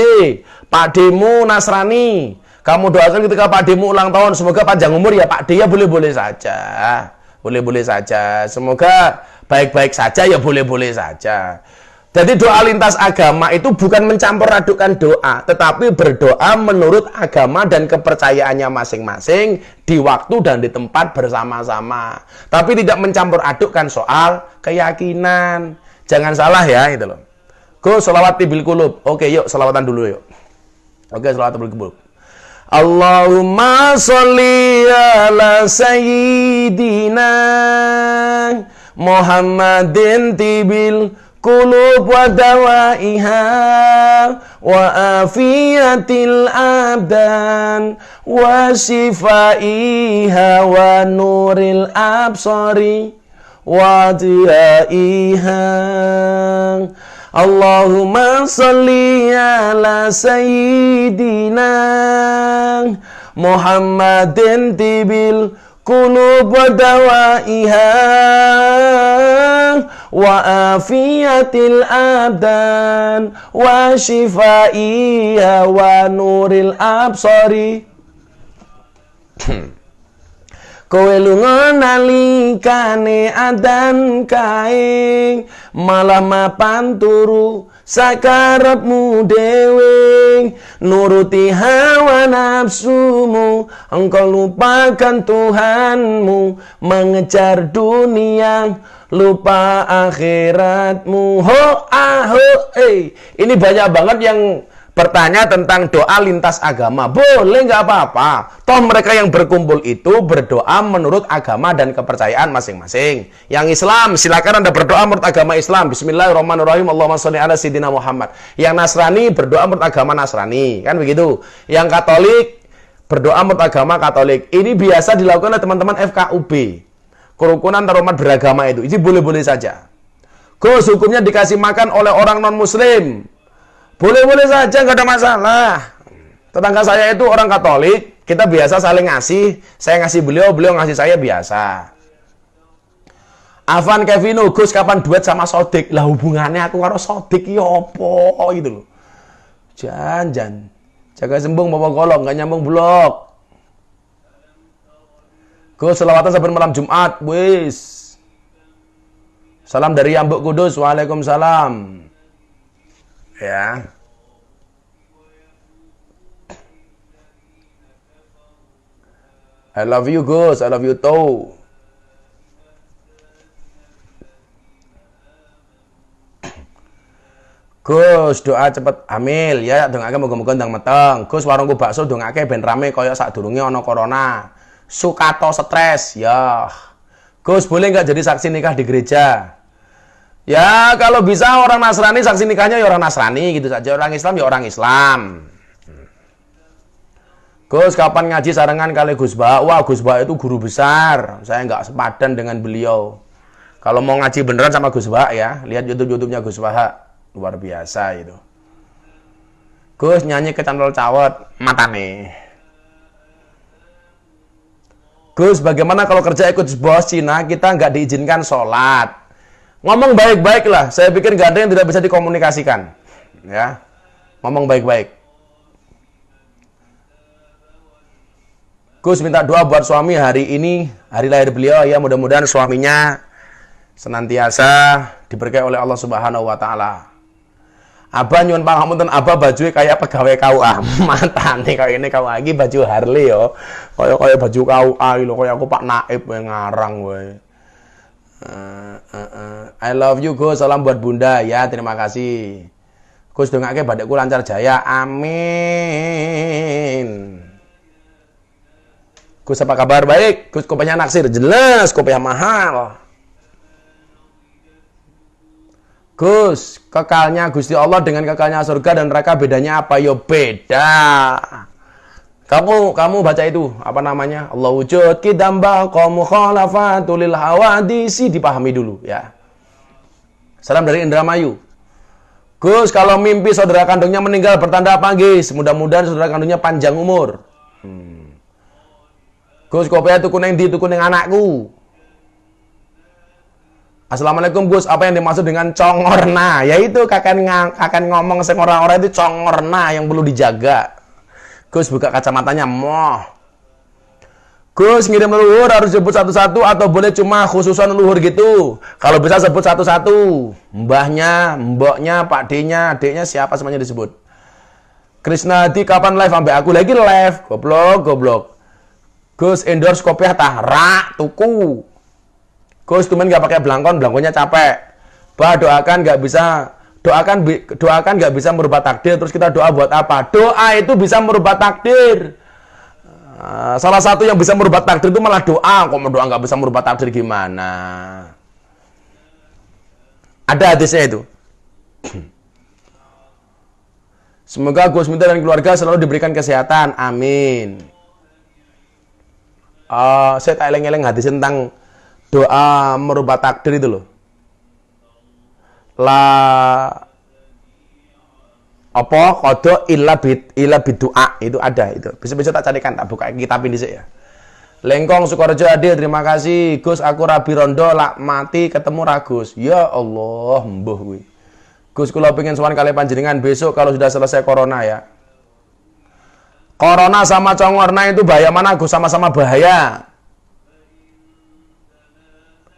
Pak D-mu Nasrani. Kamu doakan ketika Pak D-mu ulang tahun semoga panjang umur ya Pak D ya boleh-boleh saja. Boleh-boleh saja. Semoga baik-baik saja ya boleh-boleh saja. Jadi doa lintas agama itu bukan mencampur adukkan doa, tetapi berdoa menurut agama dan kepercayaannya masing-masing di waktu dan di tempat bersama-sama. Tapi tidak mencampur adukkan soal keyakinan. Jangan salah ya, itu loh. Go sholawat tibil kulub. Oke, yuk selawatan dulu yuk. Oke, sholawat tibil kulub. Allahumma sholli ala sayyidina Muhammadin tibil kulub wa dawaiha wa afiyatil abdan wa shifaiha wa nuril absari wa diyaiha. Allahumma salli ala sayyidina Muhammadin tibil kulub wa dawaiha wa afiyatil abdan wa shifaiha wa nuril absari. Kowe lunga nalikane adan kae malah mapan turu sakarepmu dewe nuruti hawa nafsumu engkau lupakan Tuhanmu mengejar dunia lupa akhiratmu. Ho aho ini banyak banget yang bertanya tentang doa lintas agama. Boleh nggak apa-apa. Toh mereka yang berkumpul itu berdoa menurut agama dan kepercayaan masing-masing. Yang Islam, silakan Anda berdoa menurut agama Islam. Bismillahirrahmanirrahim. Allahumma sholli ala sayyidina Muhammad. Yang Nasrani berdoa menurut agama Nasrani. Kan begitu. Yang Katolik berdoa menurut agama Katolik. Ini biasa dilakukan oleh teman-teman FKUB. Kerukunan Tarumat Beragama itu. Ini boleh-boleh saja. Gus, hukumnya dikasih makan oleh orang non-muslim. Boleh-boleh saja, nggak ada masalah. Tetangga saya itu orang Katolik, kita biasa saling ngasih. Saya ngasih beliau, beliau ngasih saya biasa. Afan Kevino, Gus kapan duet sama Sodik? Lah hubungannya aku karo Sodik ya apa gitu loh. Jangan. Jaga sembung bawa golong, nggak nyambung blok. Gus selawatan saben malam Jumat, wis. Salam dari Ambuk Kudus, waalaikumsalam. Ya. I love you Gus, I love you too. Gus doa cepet hamil ya, dongake moga-moga ndang meteng. Gus warungku bakso dongake ben rame kaya sadurunge ana corona. Sukato stres ya. Gus boleh nggak jadi saksi nikah di gereja? Ya kalau bisa orang Nasrani saksi nikahnya ya orang Nasrani gitu saja, orang Islam ya orang Islam. Gus kapan ngaji sarengan kali Gus Ba? Wah Gus Ba itu guru besar, saya nggak sepadan dengan beliau. Kalau mau ngaji beneran sama Gus Ba ya, lihat YouTube-nya Gus Ba, luar biasa itu. Gus nyanyi ke candol cawet, matane. Gus bagaimana kalau kerja ikut bos Cina kita nggak diizinkan sholat? Ngomong baik-baik lah, saya pikir nggak ada yang tidak bisa dikomunikasikan. Ya, ngomong baik-baik. Gus minta doa buat suami hari ini, hari lahir beliau ya, mudah-mudahan suaminya senantiasa diberkahi oleh Allah Subhanahu wa taala. Abah nyuwun pangapunten, Abah baju kayak pegawai KUA. Matane kayak ini kau lagi baju Harley yo. Kayak baju KUA lho, kayak aku Pak Naib ngarang wae. I love you Gus, salam buat Bunda ya, terima kasih. Gus dongake badekku lancar jaya, amin. Gus apa kabar? Baik. Gus kopiahnya naksir, jelas kopiah mahal. Gus, kekalnya Gusti Allah dengan kekalnya surga dan neraka bedanya apa? Yo beda. Kamu baca itu, apa namanya? Allah wujud kidamba qamu khalafatul hawadisi, dipahami dulu ya. Salam dari Indramayu. Gus, kalau mimpi saudara kandungnya meninggal bertanda apa, Gis? Mudah-mudahan saudara kandungnya panjang umur. Gus, kopiah tuku neng di tuku neng anakku. Assalamualaikum Gus, apa yang dimaksud dengan congorna? Yaitu kakek ngomong sing orang-orang itu congorna yang perlu dijaga. Gus buka kacamatanya, moh. Gus ngirim leluhur harus sebut satu-satu atau boleh cuma khususan leluhur gitu? Kalau bisa sebut satu-satu. Mbahnya, mboknya, Pak D-nya, adiknya siapa semuanya disebut. Krisnadi kapan live sampai aku lagi live? Goblok. Gus endorse kopiah tahrak tuku. Gus tumen nggak pakai belangkonnya capek. Bah doakan nggak bisa merubah takdir. Terus kita doa buat apa? Doa itu bisa merubah takdir. Salah satu yang bisa merubah takdir itu malah doa. Kok doa nggak bisa merubah takdir gimana? Ada hadisnya itu. Semoga Gus Minta dan keluarga selalu diberikan kesehatan. Amin. Saya tak eleng-eleng hadis tentang doa merubah takdir itu loh. Qada illa bidu'a, itu ada itu. Bisa tak carikan, tak buka kitab ini sih ya. Lengkong Sukorejo Adil, terima kasih. Gus aku rabi rondo lak mati ketemu Ragus. Ya Allah, mbuh kuwi. Gus kula pengen sowan kali panjenengan besok kalau sudah selesai corona ya. Corona sama congorna itu bahaya mana Gus? Sama-sama bahaya.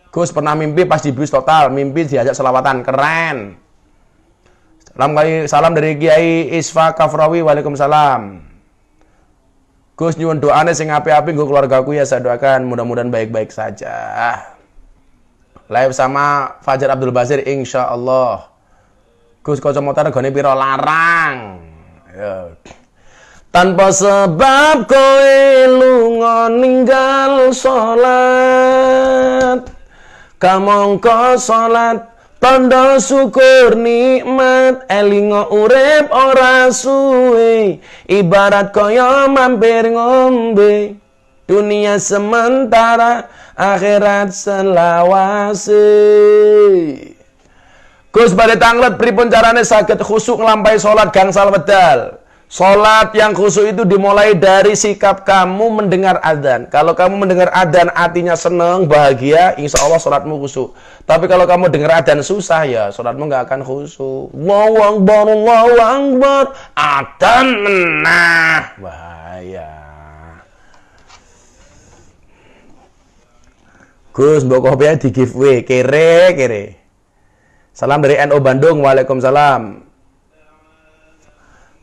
Gus pernah mimpi pas di bus total, mimpi diajak selawatan, keren. Salam dari Kiai Isfa Kafrawi, waalaikumsalam. Gus nyuwun doane sing apik-apik nggo keluargaku ya, saya doakan mudah-mudahan baik-baik saja. Live sama Fajar Abdul Basir insyaallah. Gus kacamata regane pira larang. Ya. Tanpa sebab kowe lunga ninggal salat, kamangka salat tanda syukur nikmat, elinga urip ora suwe, ibarat kaya mampir ngombe, dunia sementara akhirat selawase. Gus badhe tanglet pripun carane saged khusyuk nglampahi salat gangsal wedal? Salat yang khusyuk itu dimulai dari sikap kamu mendengar adzan. Kalau kamu mendengar adzan hatinya senang, bahagia, insya Allah salatmu khusyuk. Tapi kalau kamu dengar adzan susah ya, salatmu nggak akan khusyuk. Allahu Akbar, Allahu Akbar, adzan menah, bahaya. Gus mbok kopiah di giveaway, kere. Salam dari NU Bandung, waalaikumsalam.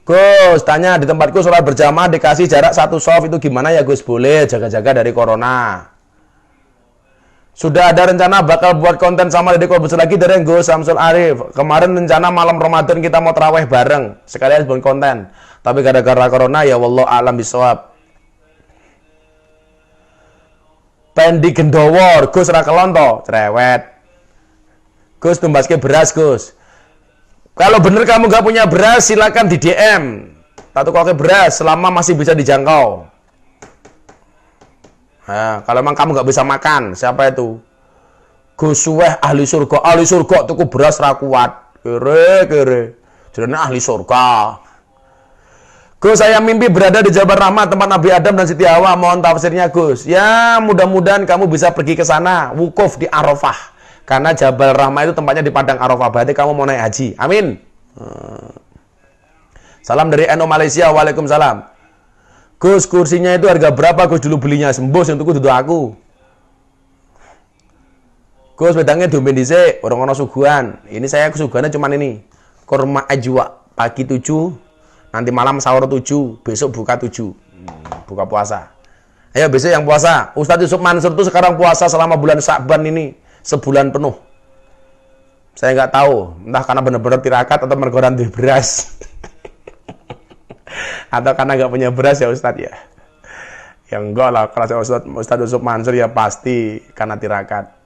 Gus, tanya di tempatku sholat berjamaah dikasih jarak 1 soft itu gimana ya Gus? Boleh, jaga-jaga dari corona. Sudah ada rencana bakal buat konten sama Deddy Corbuzier lagi dari Gus Samsul Arif. Kemarin rencana malam Ramadan kita mau taraweh bareng, sekalian buat konten. Tapi gara-gara corona ya wallahu a'lam bishawab. Pendi gendowor, Gus ra kelonto, cerewet. Gus tumbaske beras Gus. Kalau bener kamu gak punya beras, silakan di DM. Satu koke beras selama masih bisa dijangkau. Nah, kalau memang kamu gak bisa makan, siapa itu? Gus Suweh ahli surga tuku beras ra kuat. Kere. Jenenge ahli surga. Gus, saya mimpi berada di Jabal Rahmah tempat Nabi Adam dan Siti Hawa. Mohon tafsirnya Gus. Ya, mudah-mudahan kamu bisa pergi ke sana, wukuf di Arafah. Karena Jabal Rahmah itu tempatnya di Padang Arafah. Berarti kamu mau naik haji. Amin. Salam dari NU Malaysia. Waalaikumsalam. Gus, kursinya itu harga berapa Gus dulu belinya? Sembus untuk duduk aku. Gus, bedangnya domain dhisik, orang ono suguhan. Ini saya kesuguhannya cuman ini. Kurma ajwa pagi 7, nanti malam sahur 7, besok buka 7. Buka puasa. Ayo besok yang puasa. Ustadz Yusuf Mansur tuh sekarang puasa selama bulan Sya'ban ini sebulan penuh. Saya nggak tahu, entah karena benar-benar tirakat atau mergoran di beras. Atau karena nggak punya beras ya Ustadz ya. Ya enggak lah, kalau Ustadz Yusuf Mansur ya pasti karena tirakat.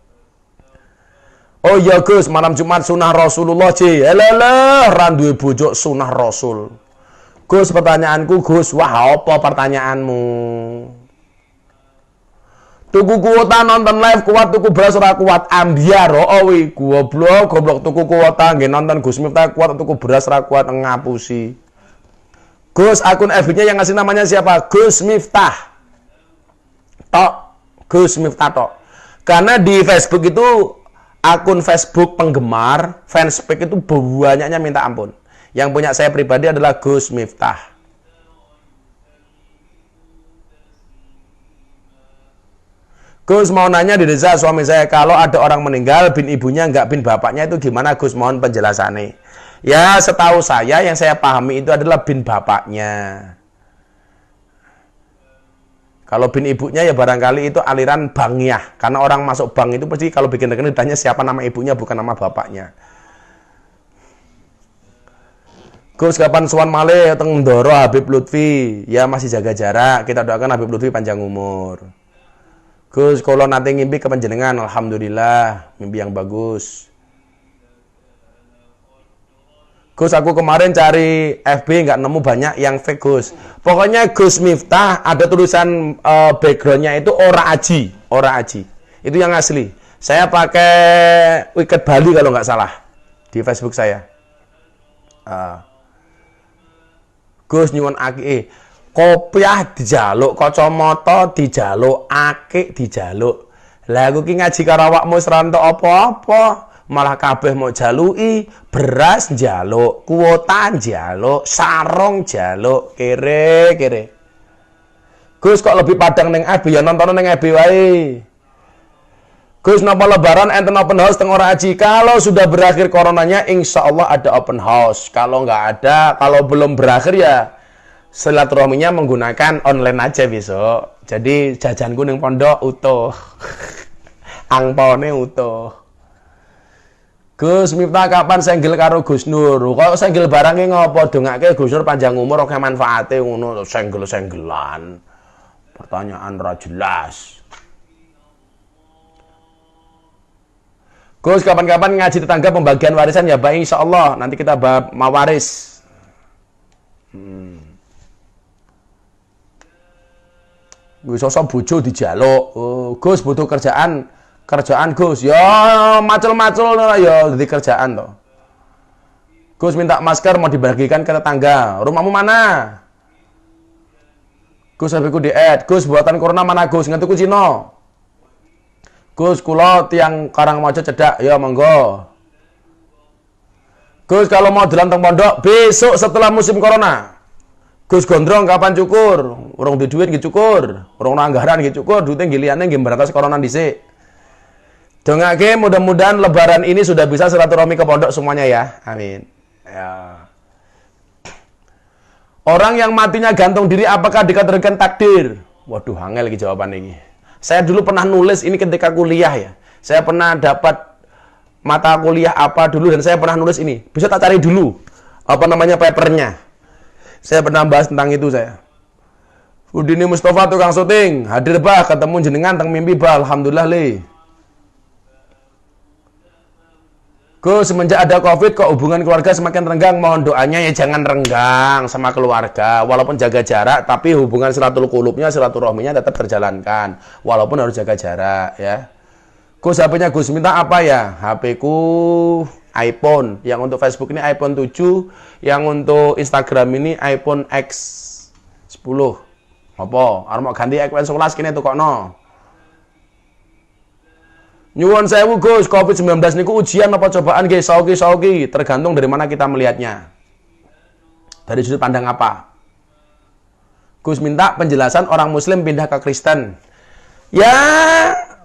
Oh iya Gus, malam Jumat sunah Rasulullah C. Elelah, randuwe bojo sunah Rasul. Gus, pertanyaanku Gus, wah apa pertanyaanmu? Tuku kuota nonton live kuat, tuku beras ora kuat, ambiar wi goblok tuku kuota nggih nonton Gus Miftah kuat, tuku beras ora kuat ngapusi. Gus, akun FB-nya yang ngasih namanya siapa? Gus Miftah. Tok, Gus Miftah tok. Karena di Facebook itu akun Facebook penggemar, fanspage itu banyaknya minta ampun. Yang punya saya pribadi adalah Gus Miftah. Gus mau nanya di desa suami saya, kalau ada orang meninggal bin ibunya nggak bin bapaknya itu gimana Gus, mohon penjelasannya. Ya setahu saya yang saya pahami itu adalah bin bapaknya. Kalau bin ibunya ya barangkali itu aliran banknya, karena orang masuk bank itu pasti kalau bikin rekening ditanya siapa nama ibunya bukan nama bapaknya. Gus, kapan suan malih teng Ndoro Habib Lutfi? Ya masih jaga jarak, kita doakan Habib Lutfi panjang umur. Gus, kalau nanti ngimpi ke panjenengan, alhamdulillah, mimpi yang bagus. Gus, aku kemarin cari FB nggak nemu banyak yang fake Gus. Pokoknya Gus Miftah ada tulisan backgroundnya itu ora aji. Itu yang asli. Saya pakai Wicked Bali kalau nggak salah di Facebook saya. Gus nyuwun aki. Kopiah dijaluk, kacamata dijaluk, akik dijaluk. Lah aku ki ngaji karo awakmu wis ora entuk apa-apa, malah kabeh mau jaluki, beras njaluk, kuota njaluk, sarung njaluk, kere. Gus kok lebih padang ning FB ya nonton ning FB wae. Gus napa lebaran enten open house teng ora aji? Kalau sudah berakhir coronanya insya Allah ada open house. Kalau nggak ada, kalau belum berakhir ya silaturahminya menggunakan online aja besok. Jadi jajan kuning pondok utuh. Angpone utuh. Gus Miftah kapan senggel karo Gus Nur? Kok senggel barangnya ngopo? Dongake Gus Nur panjang umur oke manfaate ngono senggel-senggelan. Pertanyaan ra jelas. Gus kapan-kapan ngaji tetangga pembagian warisan ya baik insyaallah. Nanti kita bab mawaris. Gus sosok bojo dijaluk. Gus butuh kerjaan Gus. Ya macul-macul ya di kerjaan toh. Gus minta masker mau dibagikan ke tetangga. Rumahmu mana? Gus HP ku di-add. Gus buatan corona mana Gus? Ngetuku Cina. Gus kula tiang Karangmojo cedak. Ya monggo. Gus kalau mau dolan teng pondok besok setelah musim corona. Gus gondrong kapan cukur? Urung di duit nggih cukur. Urung anggaran nggih cukur, duite nggih liyane nggih mberatas corona dhisik. Dongake mudah-mudahan lebaran ini sudah bisa silaturahmi ke pondok semuanya ya. Amin. Ya. Orang yang matinya gantung diri apakah dikategorikan takdir? Waduh, angel iki jawaban ini. Saya dulu pernah nulis ini ketika kuliah ya. Saya pernah dapat mata kuliah apa dulu dan saya pernah nulis ini. Bisa tak cari dulu apa namanya papernya. Saya pernah bahas tentang itu saya. Udini Mustafa tukang syuting, hadir bah ketemu jenengan teng mimpi bah, alhamdulillah le. Gus semenjak ada Covid kok hubungan keluarga semakin renggang, mohon doanya ya jangan renggang sama keluarga, walaupun jaga jarak tapi hubungan silaturahminya tetap terjalankan, walaupun harus jaga jarak ya. Gus HP-nya Gus minta apa ya? HP ku iPhone, yang untuk Facebook ini iPhone 7, yang untuk Instagram ini iPhone X10. Apa? Arep mau ganti iPhone 11 kene tukokno. Nyuwun sewu Gus, Covid-19 niku ujian apa cobaan nggih? Sauki, tergantung dari mana kita melihatnya. Dari sudut pandang apa? Gus minta penjelasan orang muslim pindah ke Kristen. Ya,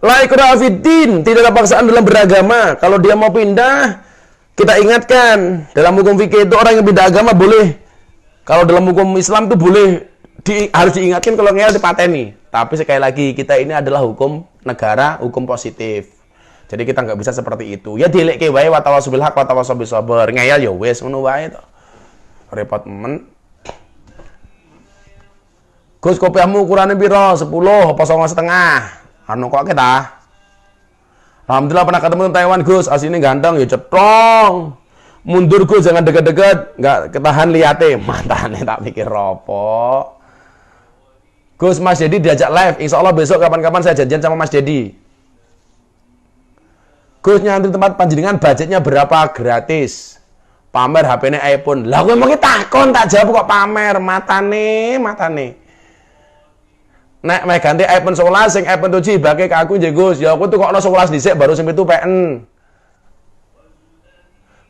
la ikraha fiddin, tidak ada paksaan dalam beragama. Kalau dia mau pindah, kita ingatkan, dalam hukum fikih itu orang yang pindah agama boleh. Kalau dalam hukum Islam itu boleh, harus diingatkan kalau ngeyel dipateni. Tapi sekali lagi, kita ini adalah hukum negara, hukum positif. Jadi kita nggak bisa seperti itu. Ya dilekke wae wa tawassul bil haq wa tawassul bis sabr. Ngeyel ya wis ngono wae to. Repot men. Gus kopiahmu ukurannya piro? 10 apa 9,5? Anu kok kita? Alhamdulillah pernah ketemu Taiwan Gus, aslinya ganteng ya cetrong. Mundur Gus, jangan deket-deket, nggak ketahan liate. Matane tak pikir ropo. Gus, Mas Dedi diajak live, insya Allah besok kapan-kapan saya janjian sama Mas Dedi. Gus nyantri tempat panjenengan budgetnya berapa gratis? Pamer HP-nya iPhone. Lah gue mau takon tak jawab kok pamer, matane. Nek mau ganti iPhone 11 sing iPhone 7 bagi ke aku nggih Gus. Ya aku tuh kok ono 11 dhisik baru sing itu PN.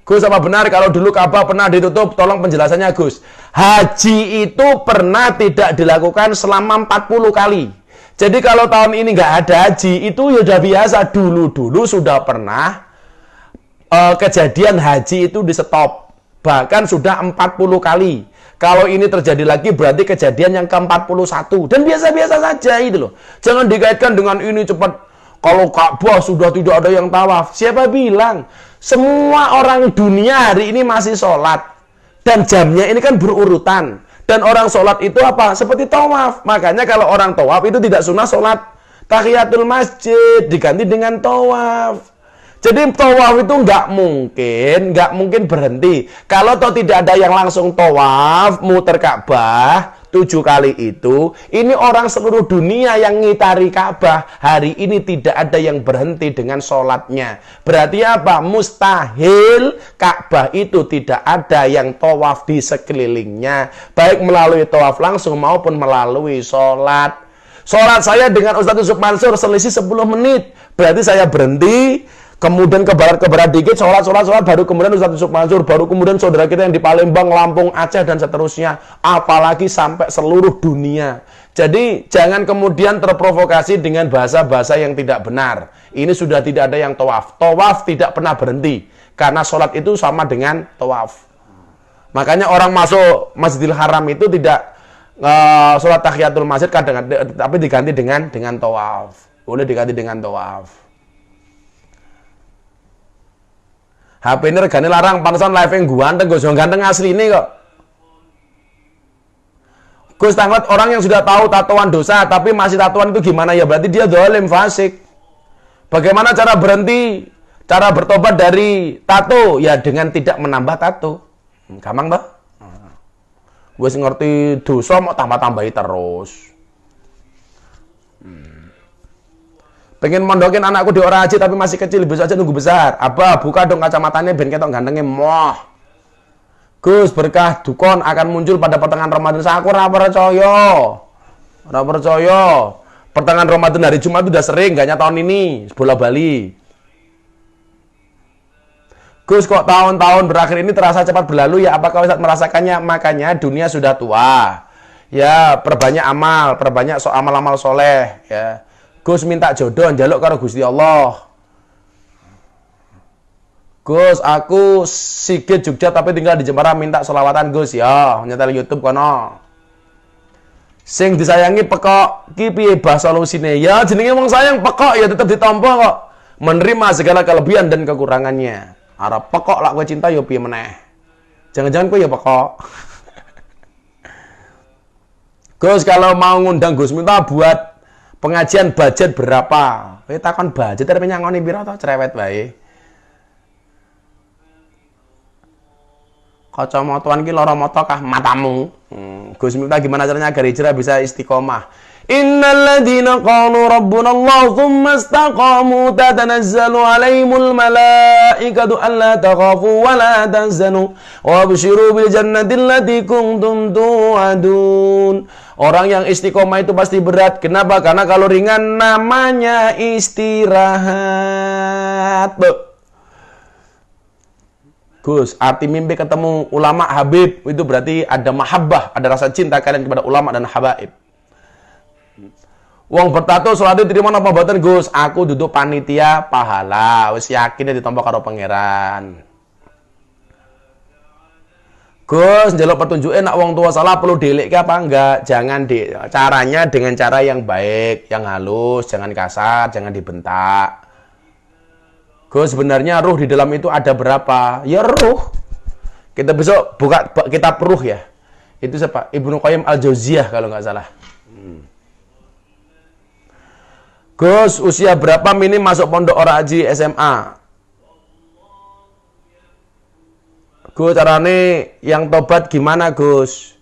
Gus, apa benar kalau dulu Ka'bah pernah ditutup? Tolong penjelasannya Gus. Haji itu pernah tidak dilakukan selama 40 kali. Jadi kalau tahun ini nggak ada haji, itu ya udah biasa. Dulu sudah pernah kejadian haji itu di stop. Bahkan sudah 40 kali. Kalau ini terjadi lagi berarti kejadian yang ke-41. Dan biasa-biasa saja itu loh. Jangan dikaitkan dengan ini cepat. Kalau Ka'bah sudah tidak ada yang tawaf. Siapa bilang? Semua orang dunia hari ini masih sholat. Dan jamnya ini kan berurutan. Dan orang sholat itu apa? Seperti tawaf. Makanya kalau orang tawaf itu tidak sunnah sholat tahiyatul masjid. Diganti dengan tawaf. Jadi tawaf itu nggak mungkin berhenti. Kalau toh tidak ada yang langsung tawaf, muter Ka'bah 7 kali itu, ini orang seluruh dunia yang ngitari Ka'bah. Hari ini tidak ada yang berhenti dengan sholatnya. Berarti apa? Mustahil Ka'bah itu tidak ada yang tawaf di sekelilingnya. Baik melalui tawaf langsung maupun melalui sholat. Sholat saya dengan Ustaz Yusuf Mansur selisih 10 menit. Berarti saya berhenti. Kemudian ke barat dikit, sholat, baru kemudian Ustaz Yusuf Mansur, baru kemudian saudara kita yang di Palembang, Lampung, Aceh, dan seterusnya. Apalagi sampai seluruh dunia. Jadi, jangan kemudian terprovokasi dengan bahasa-bahasa yang tidak benar. Ini sudah tidak ada yang tawaf. Tawaf tidak pernah berhenti. Karena sholat itu sama dengan tawaf. Makanya orang masuk Masjidil Haram itu tidak sholat tahiyatul masjid, tapi diganti dengan tawaf. Boleh diganti dengan tawaf. HP ini regane larang, pantesan live yang ganteng, Gus, ganteng asli ini kok. Gus, tanglet orang yang sudah tahu tatoan dosa, tapi masih tatoan itu gimana ya? Berarti dia zalim, fasik. Bagaimana cara berhenti, cara bertobat dari tato? Ya dengan tidak menambah tato. Gampang toh? Gue ngerti dosa mau tambah-tambahi terus. Pengen mondokin anakku di Ora Haji tapi masih kecil, bisa aja nunggu besar. Abah, buka dong kacamatanya ben ketok gantengnya. Moh. Gus, berkah dukun akan muncul pada pertengahan Ramadan. Aku ora percaya. Pertengahan Ramadan hari Jumat itu udah sering, gaknya tahun ini, bola Bali. Gus, kok tahun-tahun berakhir ini terasa cepat berlalu ya? Apakah Ustaz merasakannya? Makanya dunia sudah tua. Ya, perbanyak amal, perbanyak amal-amal soleh, ya. Gus minta jodoh, njaluk karo Gusti Allah. Gus, aku Sigit Jogja tapi tinggal di Jepara, minta selawatan Gus ya, nyetel YouTube kono. Sing disayangi pekok, ki piye bah solusine? Ya jenenge wong sayang pekok ya tetap ditampa kok. Menerima segala kelebihan dan kekurangannya. Arep pekok lak kowe cinta ya piye meneh. Jangan-jangan kowe ya pekok. Gus, kalau mau ngundang Gus minta buat pengajian budget berapa? Kowe takon budget arep nyangoni pira to cerewet wae. Kacamataan ki lara mata kah matamu? Gus minta gimana caranya agar hijrah bisa istiqomah? Innal ladzina qalu rabbuna Allah tsumma istaqamu tatanazzalu alaihimul malaikatu alla takhafu wa la tahzanu wa abshiru bil jannati allati kuntum tu'adun. Orang yang istiqomah itu pasti berat. Kenapa? Karena kalau ringan namanya istirahat. Gus, arti mimpi ketemu ulama Habib itu berarti ada mahabbah, ada rasa cinta kalian kepada ulama dan habaib. Wong bertato salat diterima napa mboten Gus? Aku duduk panitia pahala, wis yakin ditampa karo pangeran. Gus, njaluk petunjuke nak wong tua salah perlu dilikke apa enggak? Jangan caranya dengan cara yang baik, yang halus, jangan kasar, jangan dibentak. Gus, sebenarnya ruh di dalam itu ada berapa? Ya ruh. Kita besok buka kitab ruh ya. Itu siapa? Ibnu Qayyim Al-Jauziyah kalau nggak salah. Gus, usia berapa minim masuk pondok ora haji SMA? Gus, carane yang tobat gimana Gus?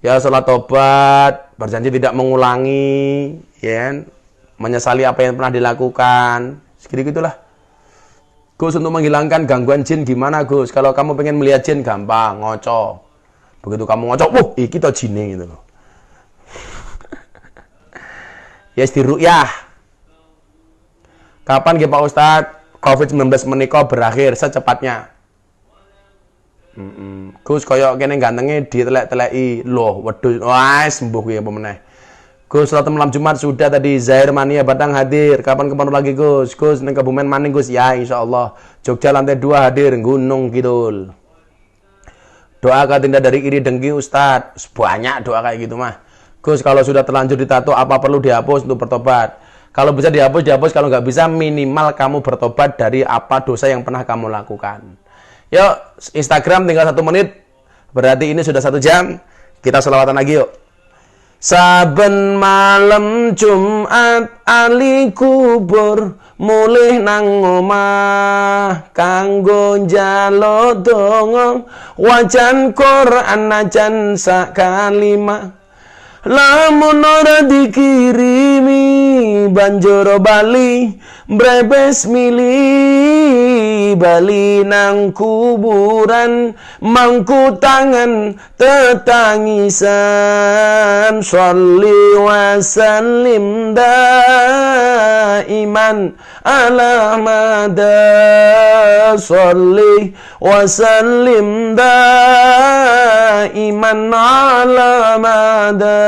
Ya sholat tobat, berjanji tidak mengulangi, ya, menyesali apa yang pernah dilakukan, segitu gitulah. Gus, untuk menghilangkan gangguan jin gimana Gus? Kalau kamu pengen melihat jin gampang, ngoco. Begitu kamu ngoco, iki to jine gitu loh. Ya diruqyah. Kapan nggih Pak Ustadz COVID-19 menika berakhir secepatnya? Gus koyok kene gantenge ditelek-teleki loh, wedhus wis sembuh kuwi apa meneh. Gus salat malam Jumat sudah tadi. Zahir Mania Batang hadir. Kapan lagi Gus? Gus ning Kebumen maning Gus ya insyaallah. Jogja lantai 2 hadir Gunung Kidul. Doa tindak dari iri dengki Ustadz. Banyak doa kayak gitu mah. Gus kalau sudah terlanjur ditato apa perlu dihapus untuk bertobat? Kalau bisa dihapus, kalau nggak bisa minimal kamu bertobat dari apa dosa yang pernah kamu lakukan. Yuk, Instagram tinggal 1 menit. Berarti ini sudah 1 jam. Kita selawatan lagi yuk. Saben malam Jumat ali kubur mulih nang omah kanggo njaluk donga wajan Quran najan sak kalimah. Lamun ora dikirimi banjur bali brebes mili bali nang kuburan mangku tangan tetangisan sholli wa sallim daiman ala mada sholli wa sallim daiman ala mada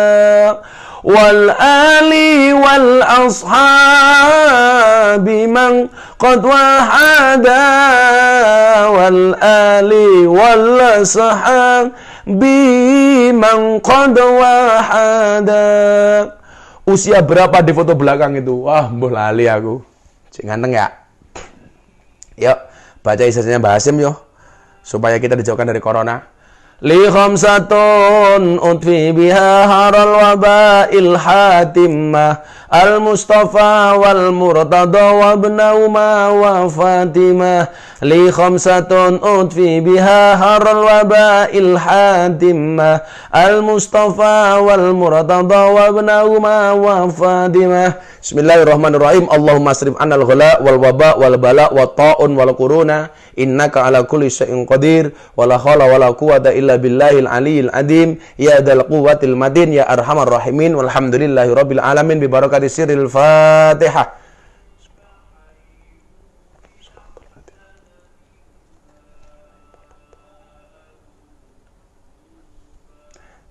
wal ali wal ashabi man qad wahada wal ali wal ashabi man qad wahada. Usia berapa di foto belakang itu? Wah, mbuh lali aku. Cik ganteng ya. Yuk, baca ijazahnya Mbah Hasim yuk, supaya kita dijauhkan dari corona. Li khamsatun utfi biha haral waba'il hatimah al-Mustafa wal Murtada wa ibnauma wa Fatimah. Li khamsatun utfi biha haral waba'il hatimah al-Mustafa wal Murtada wa ibnauma wa Fatimah. Bismillahirrahmanirrahim. Allahumma asrif anal ghala wal waba wal bala wa ta'un wal quruna innaka ala kulli syai'in qadir wa la haula wa la quwwata illa billahil aliyil adim ya dzal quwwatil matin ya arhamar rahimin walhamdulillahi rabbil alamin bi barakati sirril Fatihah.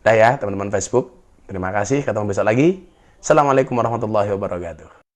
Dah ya teman-teman Facebook. Terima kasih, ketemu besok lagi. Assalamualaikum warahmatullahi wabarakatuh.